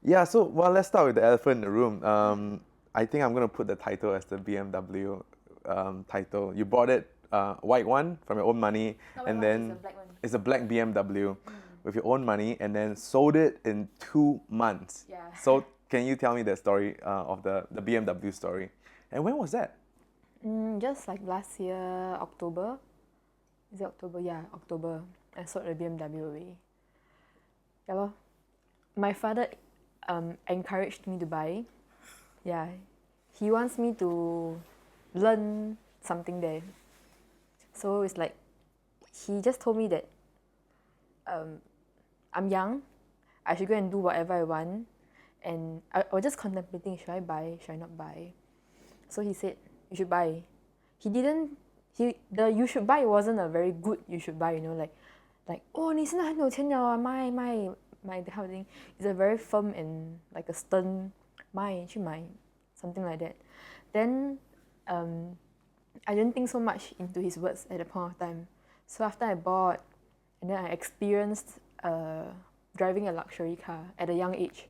Yeah, so well, let's start with the elephant in the room. I think I'm gonna put the title as the BMW title. You bought it, white one, from your own money, Not and white one, it's a then black one. it's a black BMW with your own money, and then sold it in 2 months. Yeah. So can you tell me the story of the BMW story? And when was that? Just like last year, October. Is it October? Yeah, October. I sold the BMW away. Yeah, lor. My father encouraged me to buy. Yeah, he wants me to learn something there. So it's like he just told me that I'm young, I should go and do whatever I want, and I was just contemplating, should I buy, should I not buy? So he said you should buy. He didn't. The you should buy wasn't a very good you should buy, you know, like oh 你现在很有钱了啊，买 that kind of thing. It's a very firm and like a stern 买 something like that. Then I didn't think so much into his words at the point of time. So after I bought, and then I experienced driving a luxury car at a young age.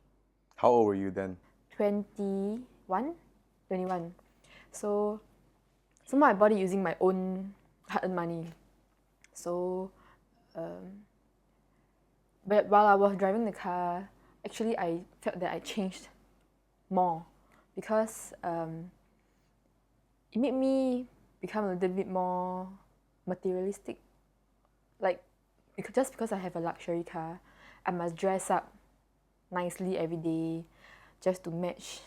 How old were you then? 21. So somehow I bought it using my own hard-earned money. So but while I was driving the car, actually I felt that I changed more because it made me become a little bit more materialistic. Like just because I have a luxury car, I must dress up nicely every day just to match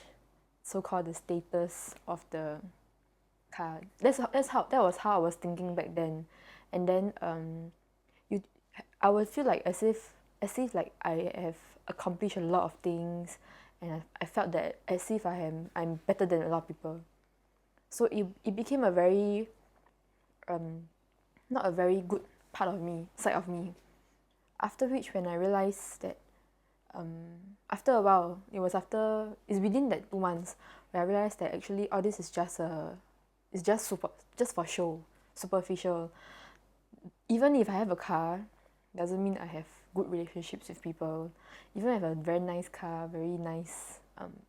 so-called the status of the car. That was how I was thinking back then. And then I would feel like as if like I have accomplished a lot of things, and I felt that as if I'm better than a lot of people. So it became a very not a very good side of me. After which, when I realized that after a while, it's within that 2 months where I realized that actually all this is just for show, superficial. Even if I have a car, doesn't mean I have good relationships with people. Even if I have a very nice car, very nice,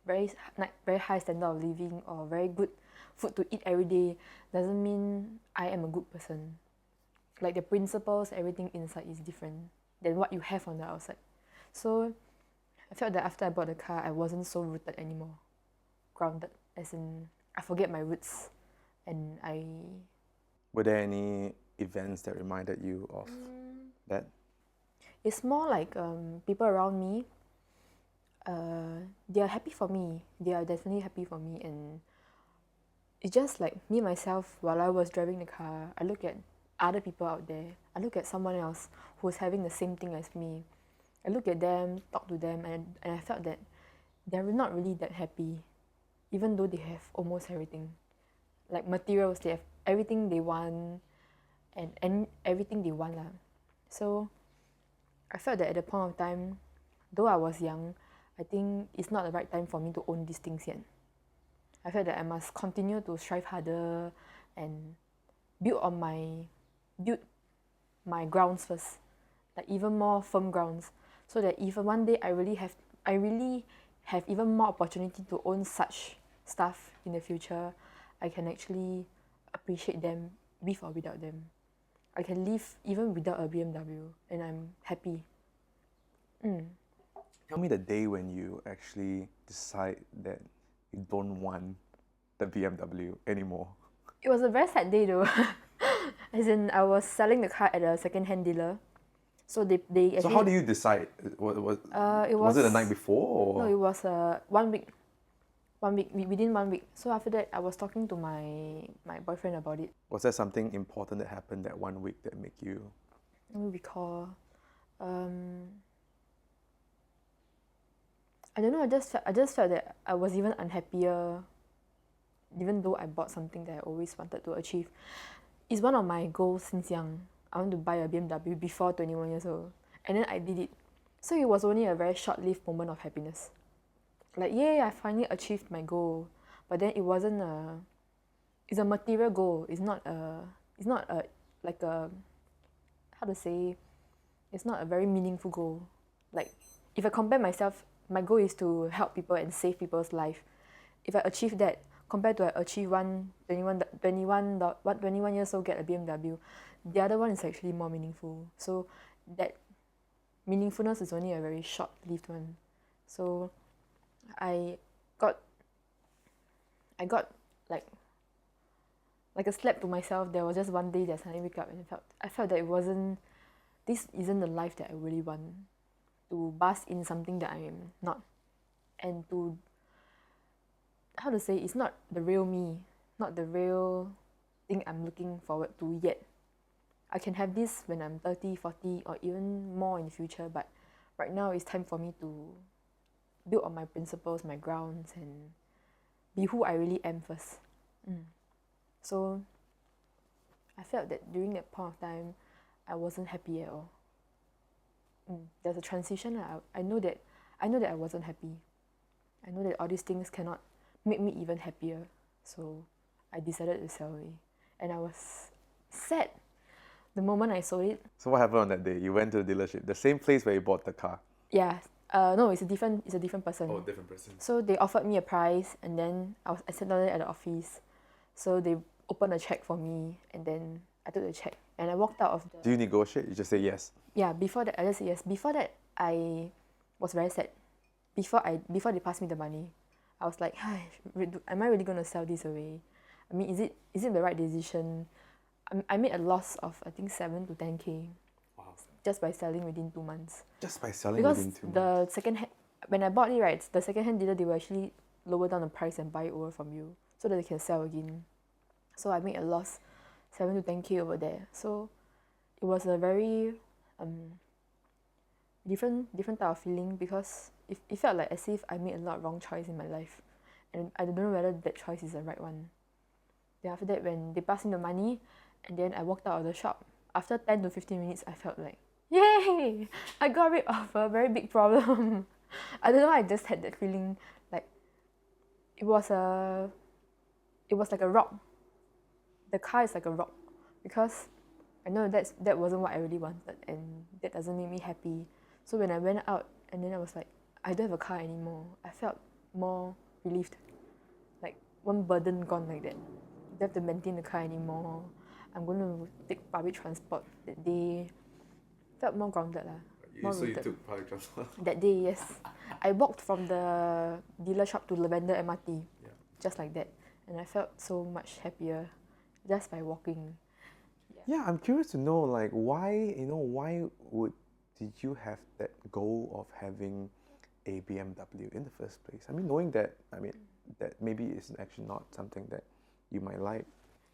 very high standard of living, or very good food to eat every day, doesn't mean I am a good person. Like the principles, everything inside is different than what you have on the outside. So I felt that after I bought the car, I wasn't so rooted anymore. Grounded, as in I forget my roots, and I. Were there any events that reminded you of that? It's more like people around me. They are happy for me. They are definitely happy for me, and it's just like me myself. While I was driving the car, I look at other people out there. I look at someone else who's having the same thing as me. I look at them, talk to them, and I felt that they're not really that happy, even though they have almost everything. Like materials, they have everything they want, and everything they want lah. So I felt that at the point of time, though I was young, I think it's not the right time for me to own these things yet. I felt that I must continue to strive harder and build my grounds first, like even more firm grounds, so that if one day I really have even more opportunity to own such stuff in the future, I can actually appreciate them with or without them. I can live even without a BMW, and I'm happy. Tell me the day when you actually decide that you don't want the BMW anymore. It was a very sad day though. As in, I was selling the car at a second-hand dealer. So they actually. So how do you decide? Was it the night before? Or? No, it was 1 week. Within 1 week. So after that, I was talking to my boyfriend about it. Was there something important that happened that 1 week that made you? Let me recall. I don't know. I just felt that I was even unhappier, even though I bought something that I always wanted to achieve. It's one of my goals since young. I want to buy a BMW before 21 years old, and then I did it. So it was only a very short-lived moment of happiness. Like, yay, I finally achieved my goal. But then it wasn't it's a material goal. It's not like a, how to say, it's not a very meaningful goal. Like, if I compare my goal is to help people and save people's life. If I achieve that, compared to I achieve 21 years old get a BMW, the other one is actually more meaningful. So that meaningfulness is only a very short-lived one. So I got like a slap to myself. There was just one day that I suddenly wake up and I felt that this isn't the life that I really want. To bask in something that I am not, and to, how to say, it's not the real me, not the real thing I'm looking forward to yet. I can have this when I'm 30, 40, or even more in the future, but right now it's time for me to build on my principles, my grounds, and be who I really am first. So I felt that during that point of time, I wasn't happy at all. There's a transition. I know that I wasn't happy. I know that all these things cannot make me even happier. So I decided to sell away, and I was sad the moment I sold it. So what happened on that day? You went to the dealership, the same place where you bought the car. Yeah. No, it's a different person. Oh, different person. So they offered me a price, and then I sat down there at the office. So they opened a check for me, and then I took the check and I walked out of the. Do you negotiate? You just say yes. Yeah, before that I just said yes. Before that I was very sad. Before they passed me the money, I was like, am I really gonna sell this away? I mean, is it the right decision? I made a loss of I think 7 to 10K. Wow. Just by selling within 2 months. Just by selling because within 2 months. the second hand, when I bought it, right, the second hand dealer, they will actually lower down the price and buy it over from you so that they can sell again. So I made a loss 7 to 10K over there. So it was a very different type of feeling, because it felt like as if I made a lot of wrong choice in my life, and I don't know whether that choice is the right one. Then after that, when they passed me the money, and then I walked out of the shop, after 10 to 15 minutes, I felt like, yay! I got rid of a very big problem. I don't know, I just had that feeling, like it was like a rock. The car is like a rock, because I know that wasn't what I really wanted, and that doesn't make me happy. So when I went out, and then I was like, I don't have a car anymore, I felt more relieved. Like one burden gone like that. I don't have to maintain the car anymore. I'm going to take public transport that day. Felt more grounded. So you took public transport? That day, yes. I walked from the dealer shop to Lavender MRT, just like that. And I felt so much happier just by walking. Yeah, I'm curious to know, like, why did you have that goal of having a BMW in the first place? I mean, knowing that, that maybe it's actually not something that you might like.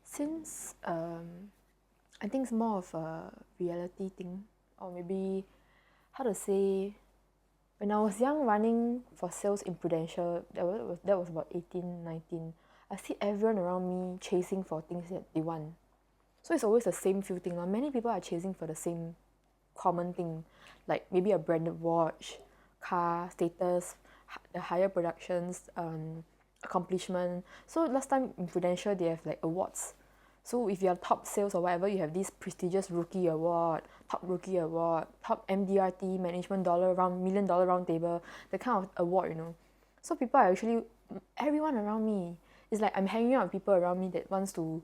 Since I think it's more of a reality thing, or maybe, how to say, when I was young, running for sales in Prudential, that was about 18, 19, I see everyone around me chasing for things that they want. So it's always the same few things. Many people are chasing for the same common thing, like maybe a branded watch, car, status, the higher productions, accomplishment. So last time in Prudential, they have like awards. So if you're top sales or whatever, you have this prestigious rookie award, top rookie award, top MDRT, management $1 million round table, the kind of award, So people are actually, everyone around me, it's like I'm hanging out with people around me that wants to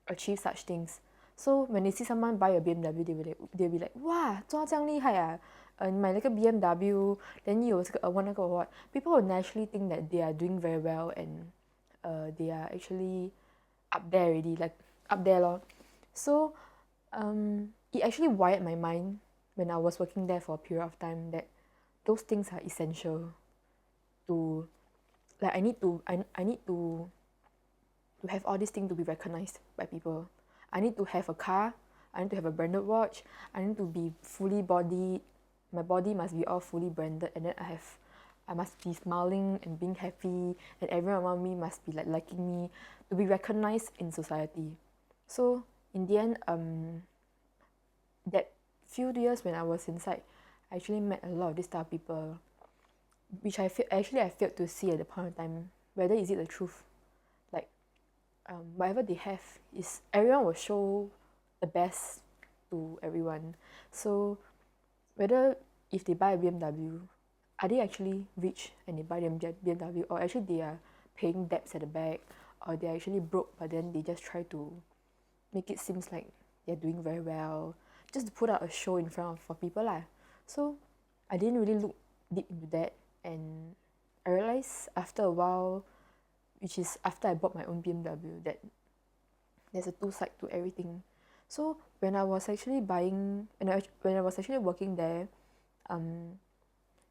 achieve such things. So when they see someone buy a BMW, they'll be like, 哇，做到这样厉害啊！你买了个 BMW， then 你有这个 award 那个 award. People will naturally think that they are doing very well, and they are actually up there already, like up there lor. So it actually wired my mind when I was working there for a period of time that those things are essential to, like I need to have all these things to be recognized by people. I need to have a car, I need to have a branded watch, I need to be fully bodied, my body must be all fully branded, and then I must be smiling and being happy, and everyone around me must be like liking me, to be recognized in society. So in the end, that few years when I was inside, I actually met a lot of this type of people, which I failed to see at the point of time, whether is it the truth. Like whatever they have is, everyone will show the best to everyone. So whether if they buy a BMW, are they actually rich and they buy them BMW, or actually they are paying debts at the back, or they're actually broke but then they just try to make it seems like they're doing very well, just to put out a show in front of for people lah. So I didn't really look deep into that, and I realized after a while, which is after I bought my own BMW, that there's a two side to everything. So when I was actually when I was actually working there,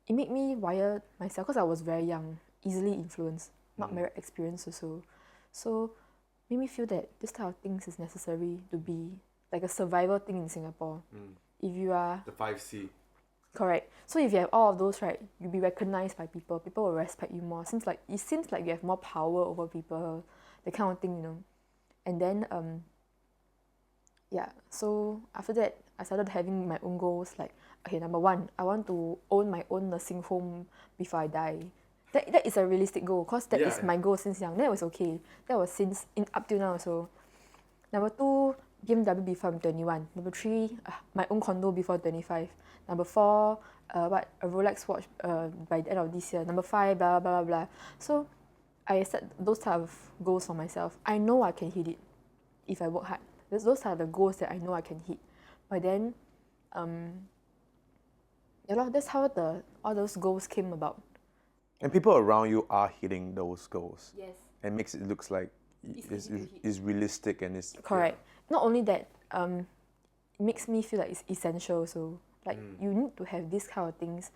it made me wire myself because I was very young, easily influenced, not very experienced also. So made me feel that this type of things is necessary to be like a survival thing in Singapore. If you are The 5C. correct, so if you have all of those, right, you'll be recognized by people. People will respect you more. It seems like you have more power over people, that kind of thing, you know. And then yeah, so after that I started having my own goals, like, okay, number one, I want to own my own nursing home before I die. That is a realistic goal, because that is my goal since young. That was okay. That was since up till now also. Number two, BMW before I'm 21. Number three, my own condo before 25. Number four, a Rolex watch by the end of this year. Number five, blah blah blah blah. So I set those type of goals for myself. I know I can hit it if I work hard. Those are the goals that I know I can hit. But then, that's how all those goals came about. And people around you are hitting those goals. Yes. And makes it looks like it's realistic and it's correct. Not only that, it makes me feel like it's essential. So like you need to have these kind of things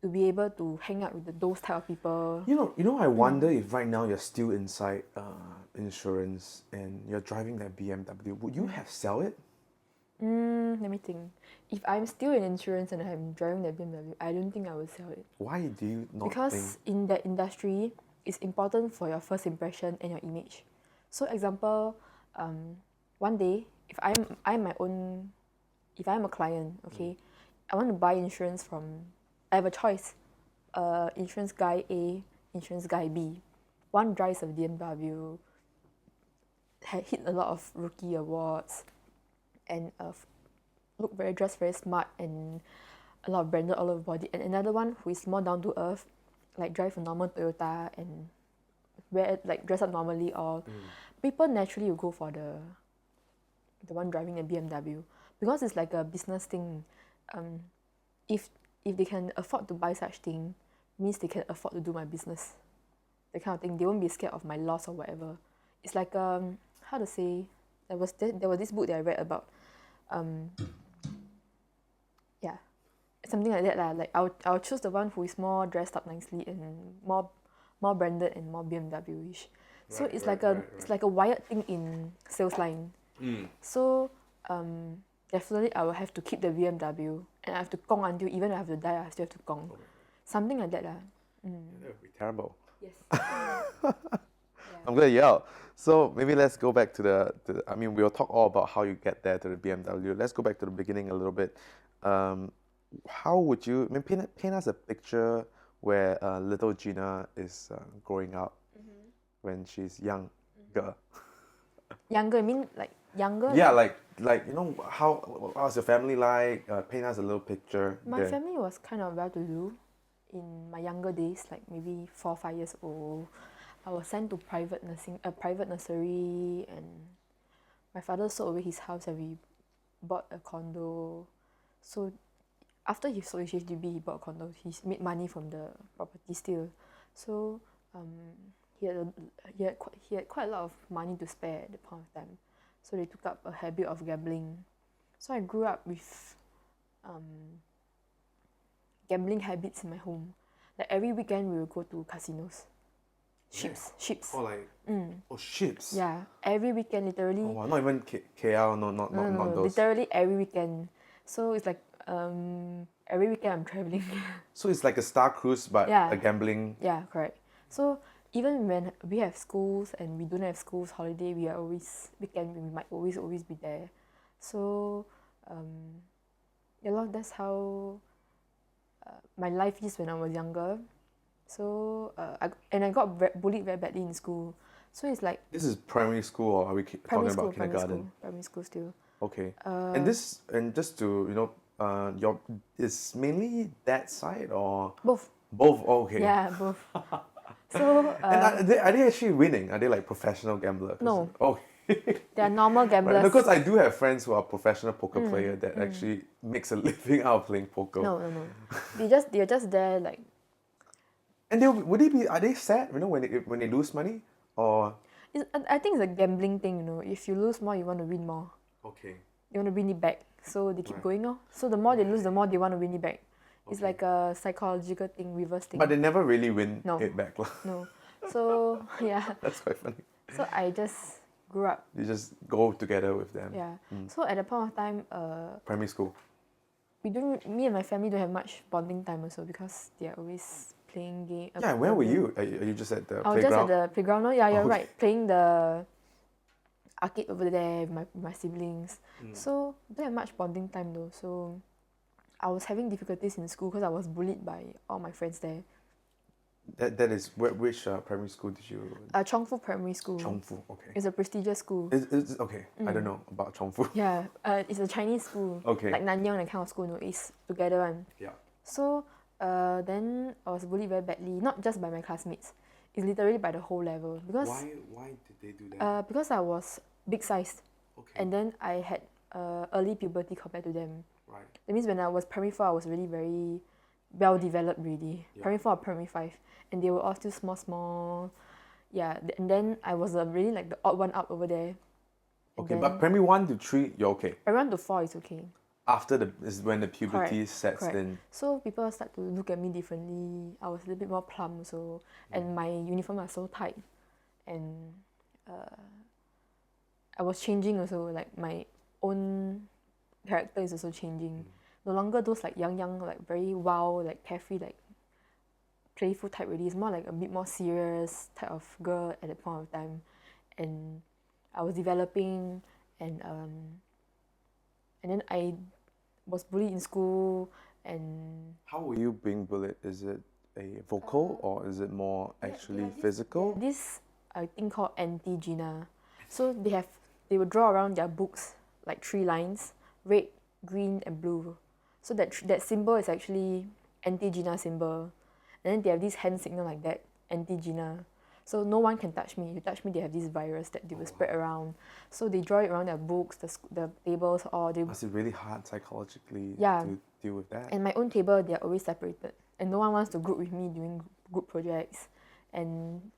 to be able to hang out with those type of people. You know, I wonder if right now you're still inside insurance and you're driving that BMW. Would you have sell it? Let me think. If I'm still in insurance and I'm driving the BMW, I don't think I will sell it. Why do you not Because think? in that industry, it's important for your first impression and your image. So example, one day, if I'm a client, okay, I want to buy insurance from, I have a choice, insurance guy A, insurance guy B. One drives a BMW, hit a lot of rookie awards, and dressed very smart and a lot of branded all over body, and another one who is more down to earth, like drive a normal Toyota and dress up normally, or people naturally will go for the one driving a BMW, because it's like a business thing. If they can afford to buy such thing, means they can afford to do my business, that kind of thing. They won't be scared of my loss or whatever. It's like how to say, there was this book that I read about, yeah, something like that lah. Like I'll choose the one who is more dressed up nicely and more branded and more BMW-ish. So it's like a wired thing in sales line. So definitely I will have to keep the BMW, and I have to gong until even if I have to die, I still have to gong. Something like that lah. That would be terrible. Yes. I'm gonna yell. So maybe let's go back to the I mean, we'll talk all about how you get there to the BMW. Let's go back to the beginning a little bit. How would you, I mean, paint us a picture where little Gina is growing up when she's younger. Younger, I mean like younger? Yeah, like you know, how's your family like? Paint us a little picture. My family was kind of well-to-do in my younger days, like maybe 4 or 5 years old. I was sent to private nursery, and my father sold away his house and we bought a condo. So after he sold his HDB, he bought a condo. He made money from the property still. So he had quite a lot of money to spare at the point of time. So they took up a habit of gambling. So I grew up with gambling habits in my home. Like every weekend we will go to casinos. Ships. Oh, like ships. Yeah, every weekend, literally. Oh, wow, not even KL, not those. Literally every weekend. So it's like every weekend I'm traveling. So it's like a star cruise, but a gambling. Yeah, correct. So even when we have schools and we don't have schools holiday, we are always weekend. We might always be there. So that's how my life is when I was younger. So I got bullied very badly in school. So it's like, this is primary school, or are we talking about kindergarten? Primary school still. Okay. And just to it's mainly that side, or both. Both. Oh, okay. Yeah, both. So And are they actually winning? Are they like professional gamblers? no, Oh. they are normal Right. gamblers. No, because I do have friends who are professional poker player that actually makes a living out of playing poker. No. They're just there like. And are they sad? You know, when they lose money or I think it's a gambling thing. You know, if you lose more, you want to win more. okay. You want to win it back, so they keep Right. going. Oh, so the more they lose, the more they want to win it back. It's Okay. like a psychological thing, reverse thing. But they never really win No. it back. No. So yeah. That's quite funny. So I just grew up. You just go together with them. Yeah. So at the point of time, Primary school. me and my family don't have much bonding time also because they are always playing game. Yeah, where were you? Are you just at the I was just at playground? the playground. No, yeah, you're Okay. right. Playing the arcade over there with my siblings. So don't have much bonding time though. So I was having difficulties in school because I was bullied by all my friends there. That is which primary school did you? Chongfu Primary School. Chongfu. Okay. It's a prestigious school. Is okay. I don't know about Chongfu. Yeah, it's a Chinese school. Okay. Like Nanyang, that kind of school. No, it's together one. Yeah. So then I was bullied very badly, not just by my classmates. It's literally by the whole level because Why did they do that? because I was big sized Okay. and then I had early puberty compared to them. Right. That means when I was primary 4, I was really very well developed really. Yeah. Primary 4 or primary 5. And they were all still small. Yeah, and then I was really like the odd one out over there. And Okay, then but primary 1 to 3, you're okay. primary 1 to 4 is okay. After is when the puberty Correct, sets correct. in. So people start to look at me differently. I was a little bit more plump also. And my uniform was so tight. And I was changing also, like my own character is also changing. No longer those like young, like very wild, like carefree, like playful type already. It's more like a bit more serious type of girl at that point of time. And I was developing and then I was bullied in school and How were you being bullied? Is it a vocal or is it more actually physical? this I think called anti-Gina. So they would draw around their books like 3 lines, red, green and blue. So that symbol is actually anti-Gina symbol. And then they have this hand signal like that, anti-Gina. So no one can touch me. You touch me, they have this virus that they will spread around. So they draw it around their books, the tables, or they. Must be really hard psychologically Yeah. to deal with that. And my own table, they are always separated, and no one wants to group with me doing group projects. And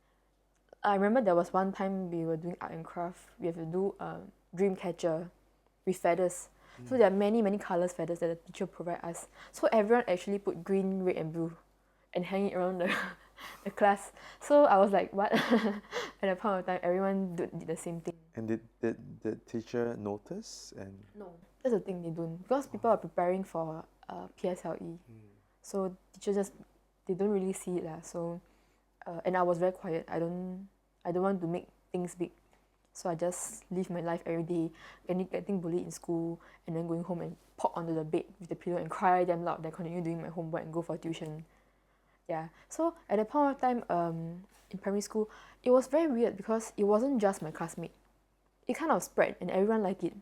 I remember there was one time we were doing art and craft. We have to do a dream catcher with feathers. So there are many colours feathers that the teacher provide us. So everyone actually put green, red, and blue, and hang it around the class. So I was like, what? At that point of time, everyone did the same thing. And did the teacher notice? And No, that's the thing they don't, because people are preparing for PSLE. So teachers they don't really see it lah. So and I was very quiet. I don't want to make things big. So I just live my life every day, getting bullied in school, and then going home and pop onto the bed with the pillow and cry damn loud. Then continue doing my homework and go for tuition. Yeah. So at that point of time, in primary school, it was very weird because it wasn't just my classmate. It kind of spread and everyone liked it.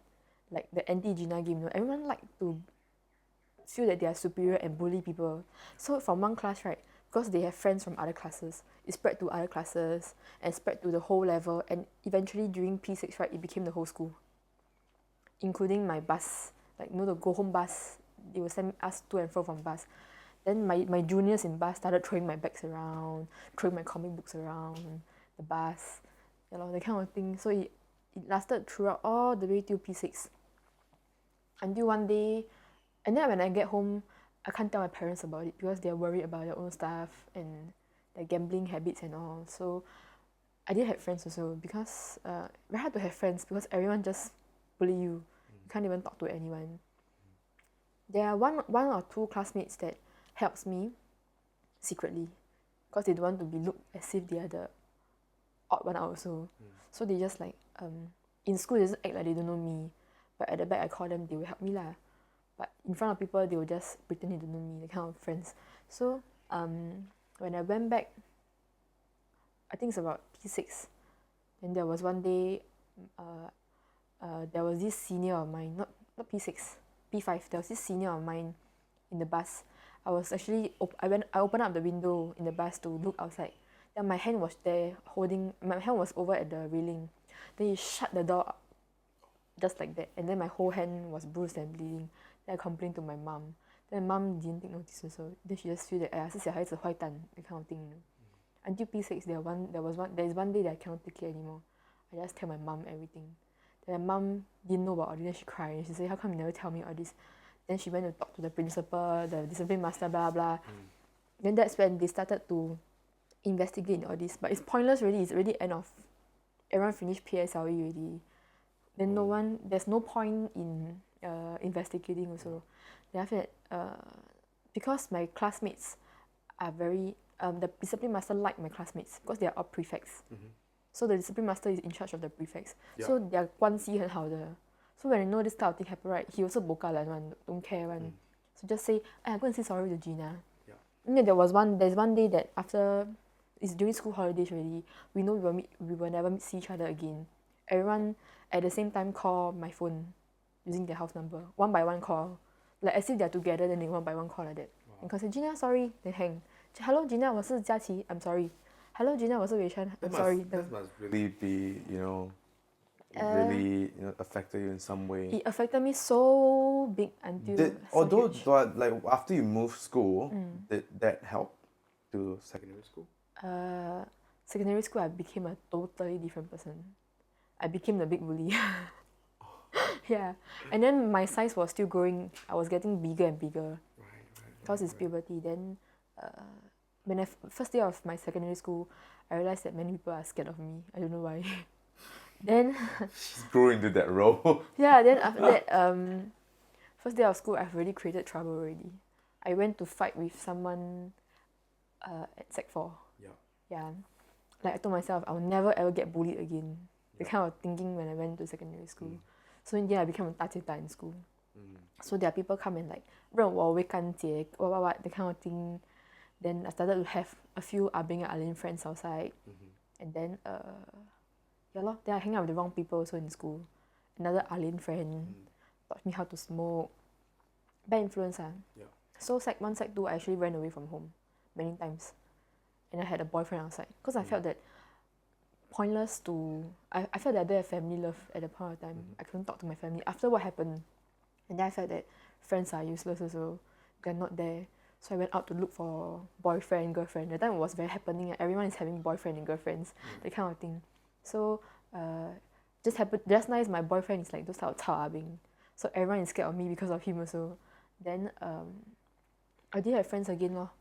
Like the anti-Gina game, you know, everyone liked to feel that they are superior and bully people. So from one class, right, because they have friends from other classes, it spread to other classes and spread to the whole level, and eventually during P6, right, it became the whole school, including my bus. Like, you know, the go home bus, they will send us to and fro from bus. Then my juniors in bus started throwing my bags around, throwing my comic books around the bus, you know, that kind of thing. So it lasted throughout all the way till P6. Until one day, and then when I get home, I can't tell my parents about it because they're worried about their own stuff and their gambling habits and all. So I didn't have friends also because very hard to have friends because everyone just bully you. You can't even talk to anyone. There are one or two classmates that helps me secretly because they don't want to be looked as if they are the odd one out also. So they just like in school they just act like they don't know me, but at the back I call them, they will help me lah. But in front of people they will just pretend they don't know me, the kind of friends. So when I went back, I think it's about P6, and there was one day there was this senior of mine, not P6, P5, there was this senior of mine in the bus. I was actually I opened up the window in the bus to look outside. Then my hand was there my hand was over at the railing. Then he shut the door up, just like that. And then my whole hand was bruised and bleeding. Then I complained to my mum. Then my mum didn't take notice also. Then she just feel that 是小孩子坏蛋 that kind of thing. Until P6 there is one day that I cannot take it anymore. I just tell my mum everything. Then my mum didn't know about all this. Then she cried. She said, how come you never tell me all this? Then she went to talk to the principal, the discipline master, blah blah. Then that's when they started to investigate all this. But it's pointless really. It's already end of everyone finished PSLE already. Then there's no point in investigating also. Then after that, because my classmates are very the discipline master like my classmates because they are all prefects. So the discipline master is in charge of the prefects. So they are 关系很好的. So when I know this type of thing happen, right, he also boca like one, don't care one. So just say, go and say sorry to Gina. And then there's one day that after it's during school holidays already, we know we will never see each other again. Everyone at the same time call my phone using their house number. One by one call. Like as if they're together, then they one by one call like that. And can say, Gina, sorry, then hang. Hello Gina, 我是佳琪, I'm sorry. Hello Gina, 我是伟轩, I'm sorry. That must really be, really affected you in some way. It affected me so big until But like after you moved school, did that help to secondary school? Secondary school I became a totally different person. I became the big bully. Yeah. And then my size was still growing. I was getting bigger and bigger. Because it's puberty. Then when first day of my secondary school, I realized that many people are scared of me. I don't know why. Then she's grew into that role. Yeah, then after that, first day of school I've already created trouble already. I went to fight with someone at Sec 4. Yeah. Like I told myself I will never ever get bullied again. The kind of thinking when I went to secondary school. So in the end I became a 大姐大 in school. So there are people come and like 认我为干姐 what that kind of thing. Then I started to have a few Abing and Alin friends outside. And then then I hang out with the wrong people also in school. Another Alin friend taught me how to smoke. Bad influence. So Sec 1, Sec 2 I actually ran away from home many times. And I had a boyfriend outside. Because I felt that pointless to I felt that I didn't have family love at the point of time. I couldn't talk to my family after what happened. And then I felt that friends are useless also. They're not there. So I went out to look for boyfriend, girlfriend. That time it was very happening. Everyone is having boyfriend and girlfriends. That kind of thing. So just nice my boyfriend is like those type of 操 abing. So everyone is scared of me because of him also. Then I didn't have friends again lor.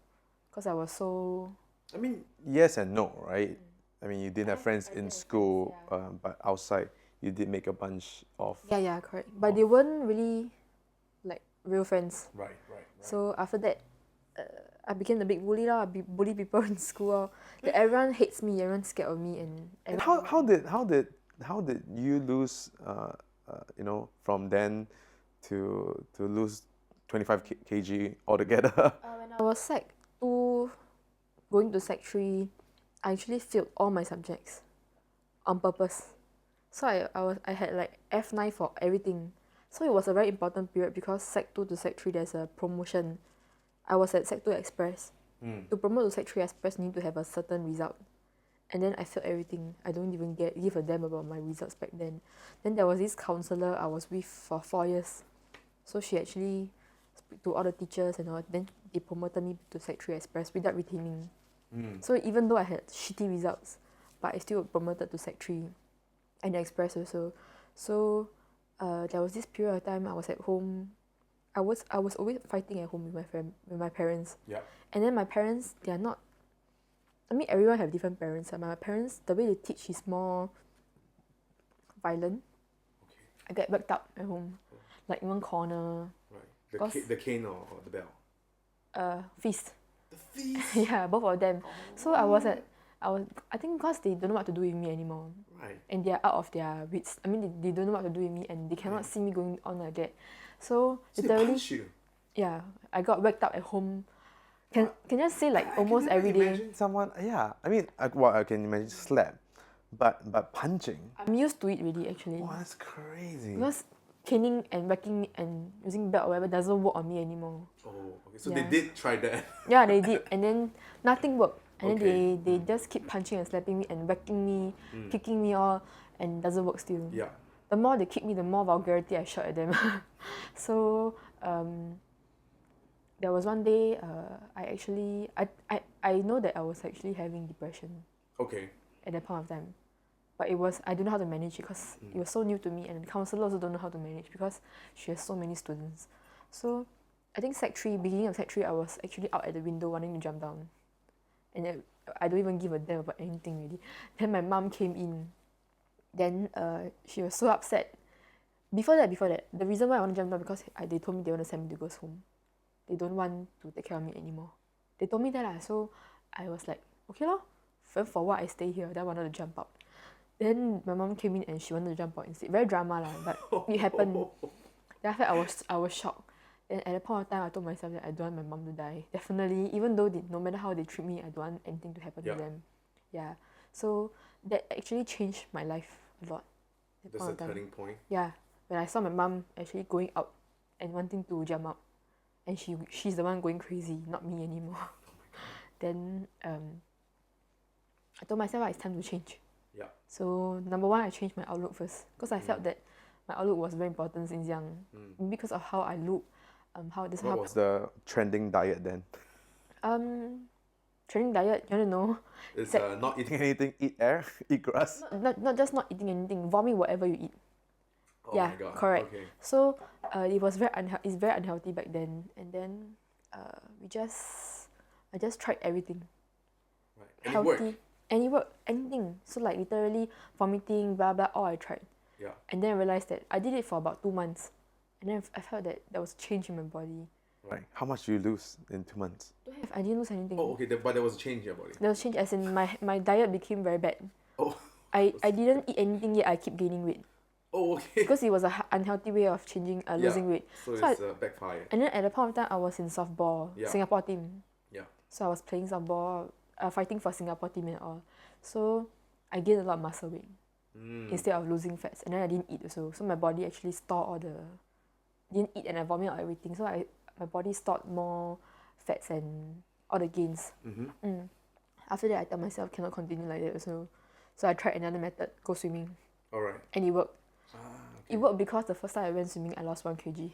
Because I was so... I mean, yes and no, right? I mean, you didn't have friends in school, but outside you did make a bunch of... Yeah, correct. But they weren't really like real friends. Right. So after that, I became the big bully lah. I bully people in school. Everyone hates me. Everyone's scared of me. And how did you lose? From then to lose 25 kg altogether. When I was Sec 2, going to Sec 3, I actually failed all my subjects on purpose. So I had like F9 for everything. So it was a very important period because Sec 2 to Sec 3 there's a promotion. I was at Sec 2 Express. To promote to Sec 3 Express, you need to have a certain result. And then I failed everything. I don't even give a damn about my results back then. Then there was this counsellor I was with for 4 years. So she actually spoke to all the teachers and all. Then they promoted me to Sec 3 Express without retaining. So even though I had shitty results, but I still promoted to Sec 3 and Express also. So there was this period of time I was at home. I was always fighting at home with my parents. Yeah. And then my parents, they are not... I mean, everyone have different parents. My parents, the way they teach is more violent. Okay. I get backed up at home. Like in one corner. Right. The cane or the bell? Fist. The fist? Yeah, both of them. So I think because they don't know what to do with me anymore. Right. And they are out of their wits. I mean, they don't know what to do with me and they cannot see me going on like that. So they punch you? Yeah, I got whacked up at home. Can just say like almost every day. Imagine someone, I mean, I can imagine slap, but punching. I'm used to it really actually. Oh, that's crazy. Because caning and whacking me and using belt or whatever doesn't work on me anymore. Oh, okay. So they Yeah. did try that. Yeah, they did, and then nothing worked. And Okay. then they just keep punching and slapping me and whacking me, kicking me all, and doesn't work still. Yeah. The more they kick me, the more vulgarity I shout at them. So there was one day I know that I was actually having depression Okay. at that point of time. But I don't know how to manage it because it was so new to me, and the counselor also don't know how to manage because she has so many students. So I think beginning of sec 3, I was actually out at the window wanting to jump down. And then I don't even give a damn about anything really. Then my mom came in. Then she was so upset. Before that, the reason why I want to jump down because they told me they want to send me to girls' home. They don't want to take care of me anymore. They told me that lah. So I was like, okay lor. For what I stay here. Then I wanted to jump out. Then my mom came in and she wanted to jump out instead. Very drama lah, but it happened. Then after I was shocked. And at that point of time, I told myself that I don't want my mom to die. Definitely, even though no matter how they treat me, I don't want anything to happen to them. Yeah. So that actually changed my life a lot. That's a turning point. Yeah. When I saw my mom actually going out and wanting to jump out, and she's the one going crazy, not me anymore. Then I told myself it's time to change. Yeah. So number one, I changed my outlook first because I felt that my outlook was very important since young. Because of how I look, What was the trending diet then? Training diet, you want to know? It's not eating anything, eat air, eat grass. Not just not eating anything, vomit whatever you eat. Oh Yeah, my god. correct. Okay. So it's very unhealthy back then, and then I just tried everything. Right. And Healthy, it worked. and it worked, anything. So like literally vomiting, blah blah, all I tried. Yeah. And then I realized that I did it for about 2 months, and then I felt that there was change in my body. Right. How much do you lose in 2 months? I didn't lose anything. Oh, okay. But there was a change in your body. There was change as in my diet became very bad. Oh. I didn't eat anything yet. I keep gaining weight. Oh, okay. Because it was an unhealthy way of losing weight. So it's backfire. And then at the point of time, I was in softball, Singapore team. Yeah. So I was playing softball, fighting for Singapore team and all. So I gained a lot of muscle weight instead of losing fats. And then I didn't eat also. So my body actually didn't eat and I vomit out everything. So my body stored more fats and all the gains. After that, I told myself cannot continue like that also. So I tried another method, go swimming. Alright. And it worked. It worked because the first time I went swimming, I lost 1 kg.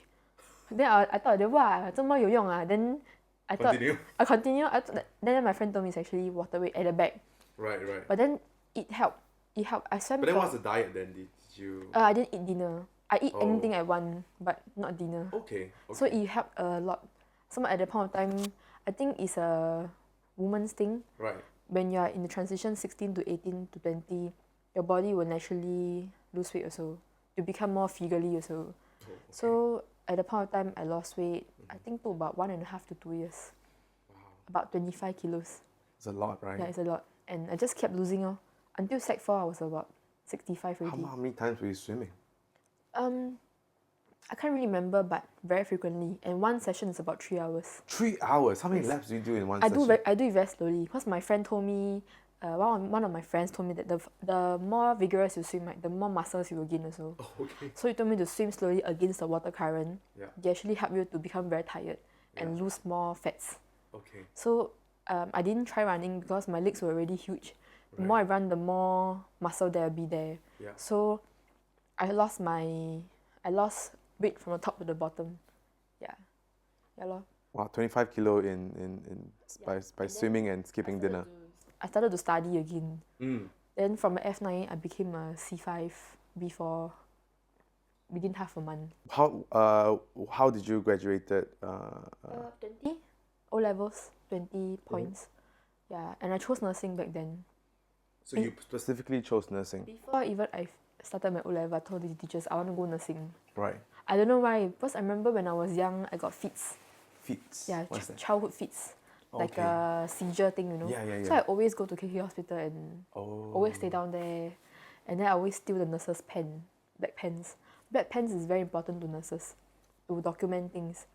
Then I thought, wow, 这么有用啊. Then I thought, I continue. Then my friend told me it's actually water weight at the back. Right. But then it helped. I swam. But then what's the diet then? Did you? I didn't eat dinner. I eat anything I want, but not dinner. Okay. So it helped a lot. So at that point of time, I think it's a woman's thing. Right. When you are in the transition 16 to 18 to 20, your body will naturally lose weight also. You become more figurely also. Oh, okay. So at the point of time, I lost weight. I think to about 1.5 to 2 years. Wow. About 25 kilos. It's a lot, right? Yeah, it's a lot. And I just kept losing. Until sec 4, I was about 65 already. How many times were you swimming? I can't really remember, but very frequently. And one session is about 3 hours. 3 hours? How many laps do you do in one session? I do it very slowly because my friend told me, one of my friends told me that the more vigorous you swim, right, the more muscles you will gain also. Oh, okay. So he told me to swim slowly against the water current. Yeah. They actually help you to become very tired and lose more fats. Okay. So I didn't try running because my legs were already huge. The more I run, the more muscle there will be there. Yeah. So I lost weight from the top to the bottom. Yeah. Yeah lor. Wow, 25 kilo by swimming and skipping dinner. I started to study again. Then from a F9, I became a C5 before within half a month. How did you graduated? 20 O levels, 20 points. Yeah, and I chose nursing back then. So you specifically chose nursing? Before even I started my O level, I told the teachers I want to go nursing. Right. I don't know why, because I remember when I was young, I got fits. Fits? Yeah, What's that? childhood fits. Like Okay. a seizure thing, you know. Yeah. So I always go to KK hospital and always stay down there. And then I always steal the nurses' pen, black pens. Black pens is very important to nurses to document things.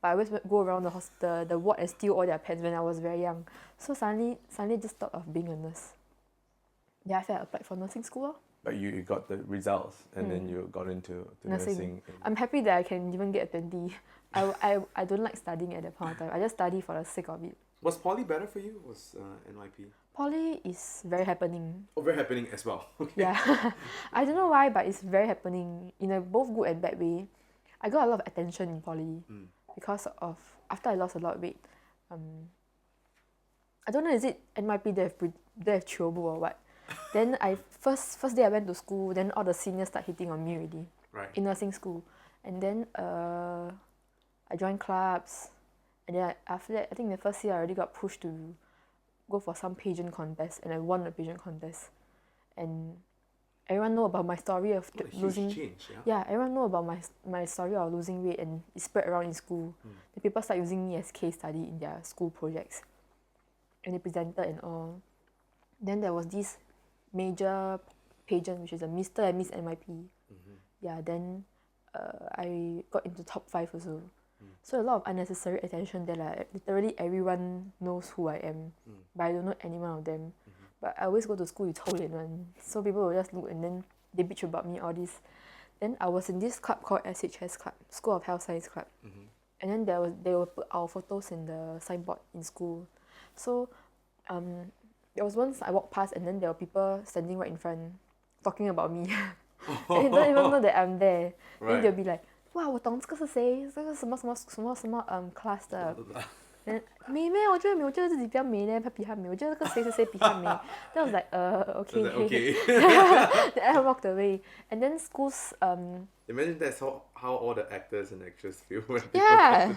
But I always go around the ward and steal all their pens when I was very young. So suddenly just thought of being a nurse. Yeah, I applied for nursing school. But you got the results, and then you got into nursing. I'm happy that I can even get a 20. I don't like studying at that point of time. I just study for the sake of it. Was poly better for you? Was NYP? Poly is very happening. Oh, very happening as well. Okay. Yeah. I don't know why, but it's very happening in a both good and bad way. I got a lot of attention in poly because of after I lost a lot of weight. I don't know, is it NYP they have chiobu or what? Then I first day I went to school, then all the seniors start hitting on me already. Right. In nursing school. And then I joined clubs, and then after that I think the first year I already got pushed to go for some pageant contest, and I won the pageant contest. And everyone know about my story of losing change, yeah, everyone know about my story of losing weight, and it spread around in school. The people start using me as case study in their school projects. And they presented and all. Then there was this major pageant, which is a Mr. and Miss NYP. Yeah, then I got into top 5 also. So a lot of unnecessary attention there. Like, literally everyone knows who I am, but I don't know any one of them. But I always go to school with 臭脸 one, so people will just look and then they bitch about me, all this. Then I was in this club called SHS Club, School of Health Science Club. And then they will put our photos in the signboard in school. So there was once I walked past, and then there were people standing right in front talking about me. And they don't even know that I'm there. Then they'll be like, 哇，我懂这个是谁？这个什么什么什么什么class 的。美咩？我觉得自己比较美呢，她比她美。我觉得这个谁谁谁比她美。Then I was like, okay. Then I walked away. And then schools. Imagine that's how all the actors and actresses feel when yeah.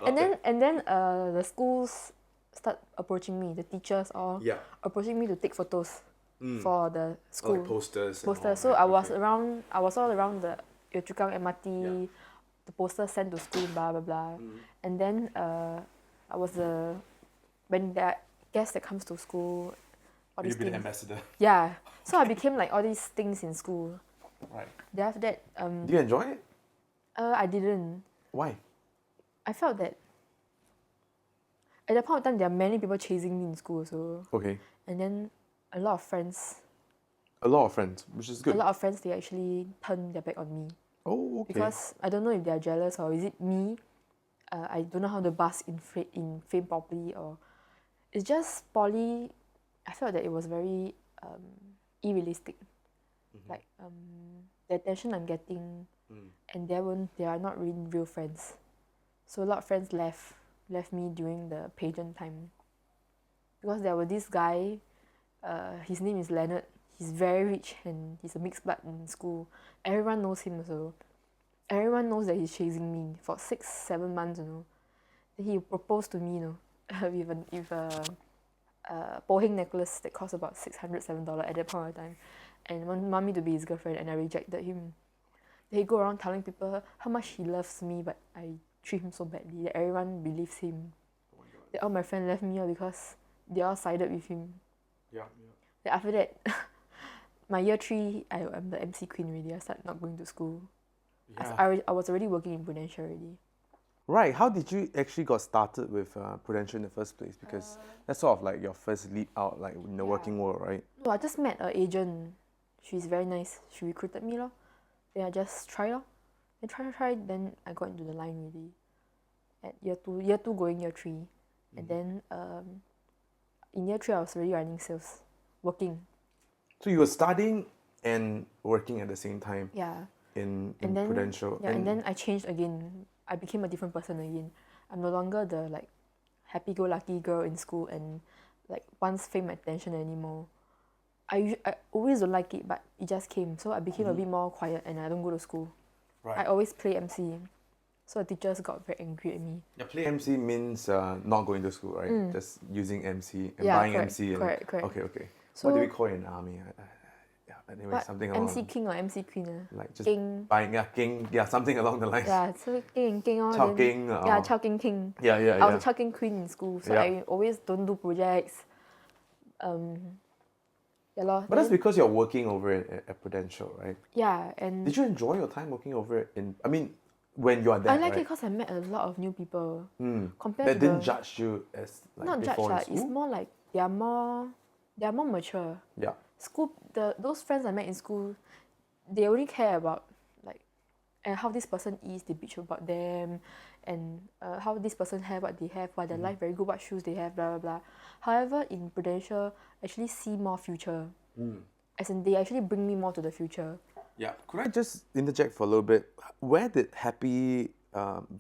And then the schools start approaching me. The teachers all approaching me to take photos for the school. Like posters. So I was all around the Yio Chu Kang MRT. The posters sent to school, blah blah blah. And then I was when there are guests that comes to school. All these You've been things. an ambassador. Yeah. So I became like all these things in school. Right. Then after that. Do you enjoy it? I didn't. Why? I felt that at that point of time there are many people chasing me in school also. Okay. And then a lot of friends. A lot of friends, which is good. A lot of friends, they actually turn their back on me. Oh, okay. Because I don't know if they're jealous or is it me. I don't know how to bask in fame properly, or it's just poly. I felt that it was very unrealistic. Like the attention I'm getting, and they are not really real friends. So a lot of friends left me during the pageant time. Because there was this guy, his name is Leonard. He's very rich and he's a mixed blood in school. Everyone knows him also. Everyone knows that he's chasing me for 6-7 months, you know. Then he proposed to me, you know, with a Poheng necklace that cost about $607 at that point of time, and want me to be his girlfriend, and I rejected him. Then he go around telling people how much he loves me, but I treat him so badly that everyone believes him. Oh my God. Then all my friends left me because they all sided with him. Yeah. Then after that, my year 3, I'm the MC queen already. I started not going to school. Yeah. I was already working in Prudential already. Right. How did you actually got started with Prudential in the first place? Because that's sort of like your first leap out, like in the working world, right? No, I just met an agent. She's very nice. She recruited me, lor. Then I just try, lor. Then try. Then I got into the line already. At year 2 going year 3, and then in year 3 I was already running sales, working. So you were studying and working at the same time. Yeah. In and then, Prudential. Yeah, and then I changed again. I became a different person again. I'm no longer the like happy-go-lucky girl in school and like wants fame and attention anymore. I always don't like it, but it just came. So I became a bit more quiet and I don't go to school. Right. I always play MC. So the teachers got very angry at me. Yeah, play MC means not going to school, right? Just using MC and Yeah, buying correct, MC. And, correct. Okay. So what do we call it in army? Anyway, what, something along MC king or MC queen? like just King. buying king, something along the lines. Yeah, so king. Chao king. Yeah, Chao king. Yeah. I was a Chao king queen in school, so I always don't do projects. Yeah, lor. But that's because you're working over it at Prudential, right? Yeah, and did you enjoy your time working over it when you are there? I like right? it because I met a lot of new people. Compared that to didn't judge you as like not judge before in lah. school? It's more like they are more mature. Yeah. school, those friends I met in school, they only care about like how this person is, they bitch about them, and how this person have what they have, why their life very good, what shoes they have, blah blah blah. However, in Prudential, I actually see more future. As in, they actually bring me more to the future. Yeah. Could I just interject for a little bit? Where did Happy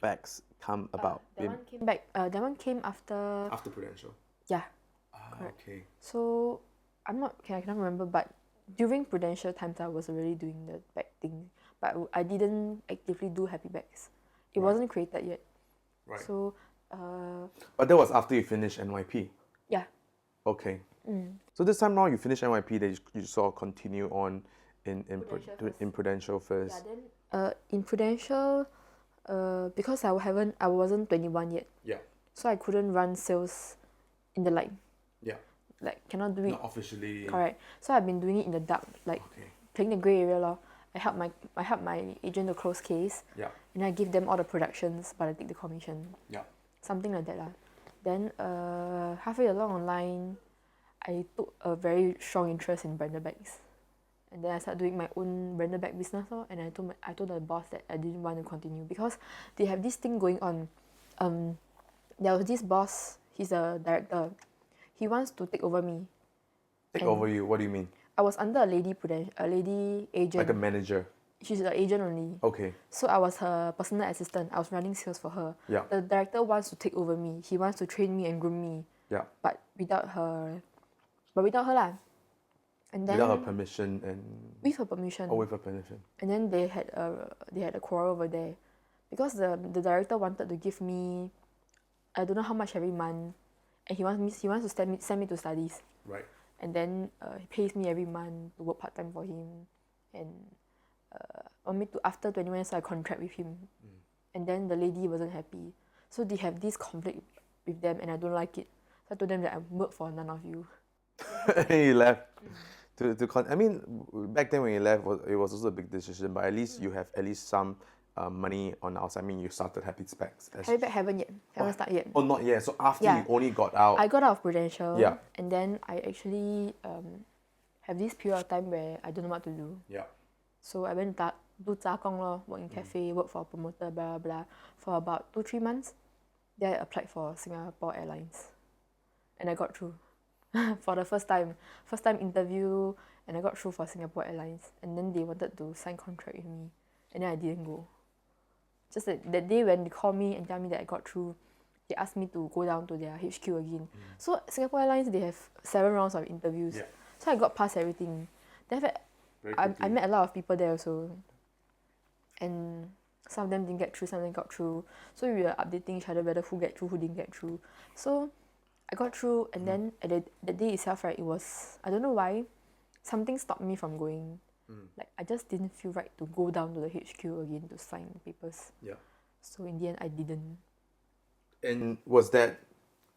Bags come about? That one came after. After Prudential. Yeah. Correct. Okay. So I cannot remember, but during Prudential times, I was already doing the bag thing, but I didn't actively do Happy Bags. It wasn't created yet. Right. So. But that was after you finished NYP. Yeah. Okay. So this time now you finish NYP, then you sort of continue on in Prudential first. Yeah. Then in Prudential, because I wasn't 21 yet. Yeah. So I couldn't run sales in the light. Yeah. Like cannot do it. Not officially. Correct. So I've been doing it in the dark, like playing the grey area lor. I help my agent to close case. Yeah. And I give them all the productions, but I take the commission. Yeah. Something like that lah. Then halfway along online, I took a very strong interest in branded bags. And then I started doing my own branded bag business lor. And I told the boss that I didn't want to continue because they have this thing going on. There was this boss, he's a director. He wants to take over me. Take over you? What do you mean? I was under a lady agent. Like a manager? She's an agent only. Okay. So I was her personal assistant. I was running sales for her. Yeah. The director wants to take over me. He wants to train me and groom me. Yeah. But without her lah. And then without her permission and. With her permission. Oh, with her permission. And then they had a quarrel over there, because the director wanted to give me, I don't know how much every month, and he wants to send me to studies. Right. And then he pays me every month to work part time for him, and want me to after 21 years I contract with him, and then the lady wasn't happy, so they have this conflict with them, and I don't like it. So I told them that I work for none of you. And you left. I mean, back then when you left, it was also a big decision, but at least you have at least some money on the outside. I mean, you started Happy Bags. Happy Bag haven't started yet. Oh, not yet. So after you only got out. I got out of Prudential. Yeah. And then I actually have this period of time where I don't know what to do. Yeah. So I went to do 杂工 lor, work in cafe, work for a promoter, blah blah blah, for about 2-3 months. Then I applied for Singapore Airlines, and I got through. For the first time interview, and I got through for Singapore Airlines, and then they wanted to sign contract with me, and then I didn't go. Just that day when they called me and tell me that I got through, they asked me to go down to their HQ again. So Singapore Airlines, they have 7 rounds of interviews. Yeah. So I got past everything. Then I met a lot of people there also, and some of them didn't get through, some of them got through. So we were updating each other whether who get through, who didn't get through. So I got through, and then at the day itself, right, it was, I don't know why, something stopped me from going. Like I just didn't feel right to go down to the HQ again to sign papers. Yeah. So in the end, I didn't. And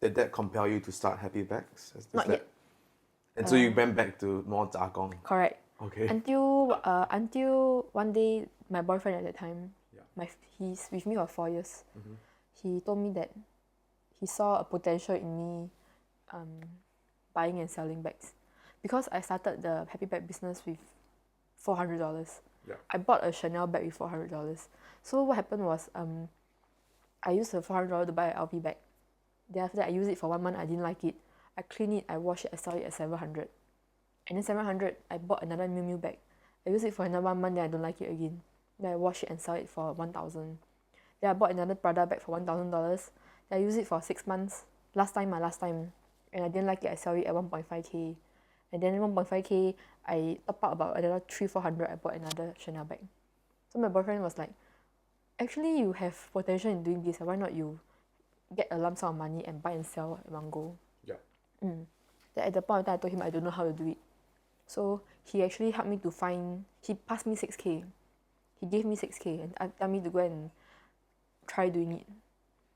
did that compel you to start Happy Bags? Not yet. And so you went back to more 杂工. Correct. Okay. Until one day, my boyfriend at that time, he's with me for 4 years. He told me that he saw a potential in me buying and selling bags, because I started the Happy Bag business with $400. Yeah. I bought a Chanel bag with $400. So what happened was I used the $400 to buy an LV bag. Then after that, I used it for 1 month. I didn't like it. I clean it, I wash it, I sell it at $700. And then $700, I bought another Miu Miu bag. I used it for another 1 month, then I don't like it again. Then I wash it and sell it for $1,000. Then I bought another Prada bag for $1,000. Then I used it for 6 months. Last time. And I didn't like it, I sell it at 1.5k. And then 1.5k, I top up about another 300-400, I bought another Chanel bag. So my boyfriend was like, actually you have potential in doing this, why not you get a lump sum of money and buy and sell at one go? Yeah. Then at the point of time, I told him I don't know how to do it. So he actually helped me to he passed me 6k. He gave me 6k and told me to go and try doing it.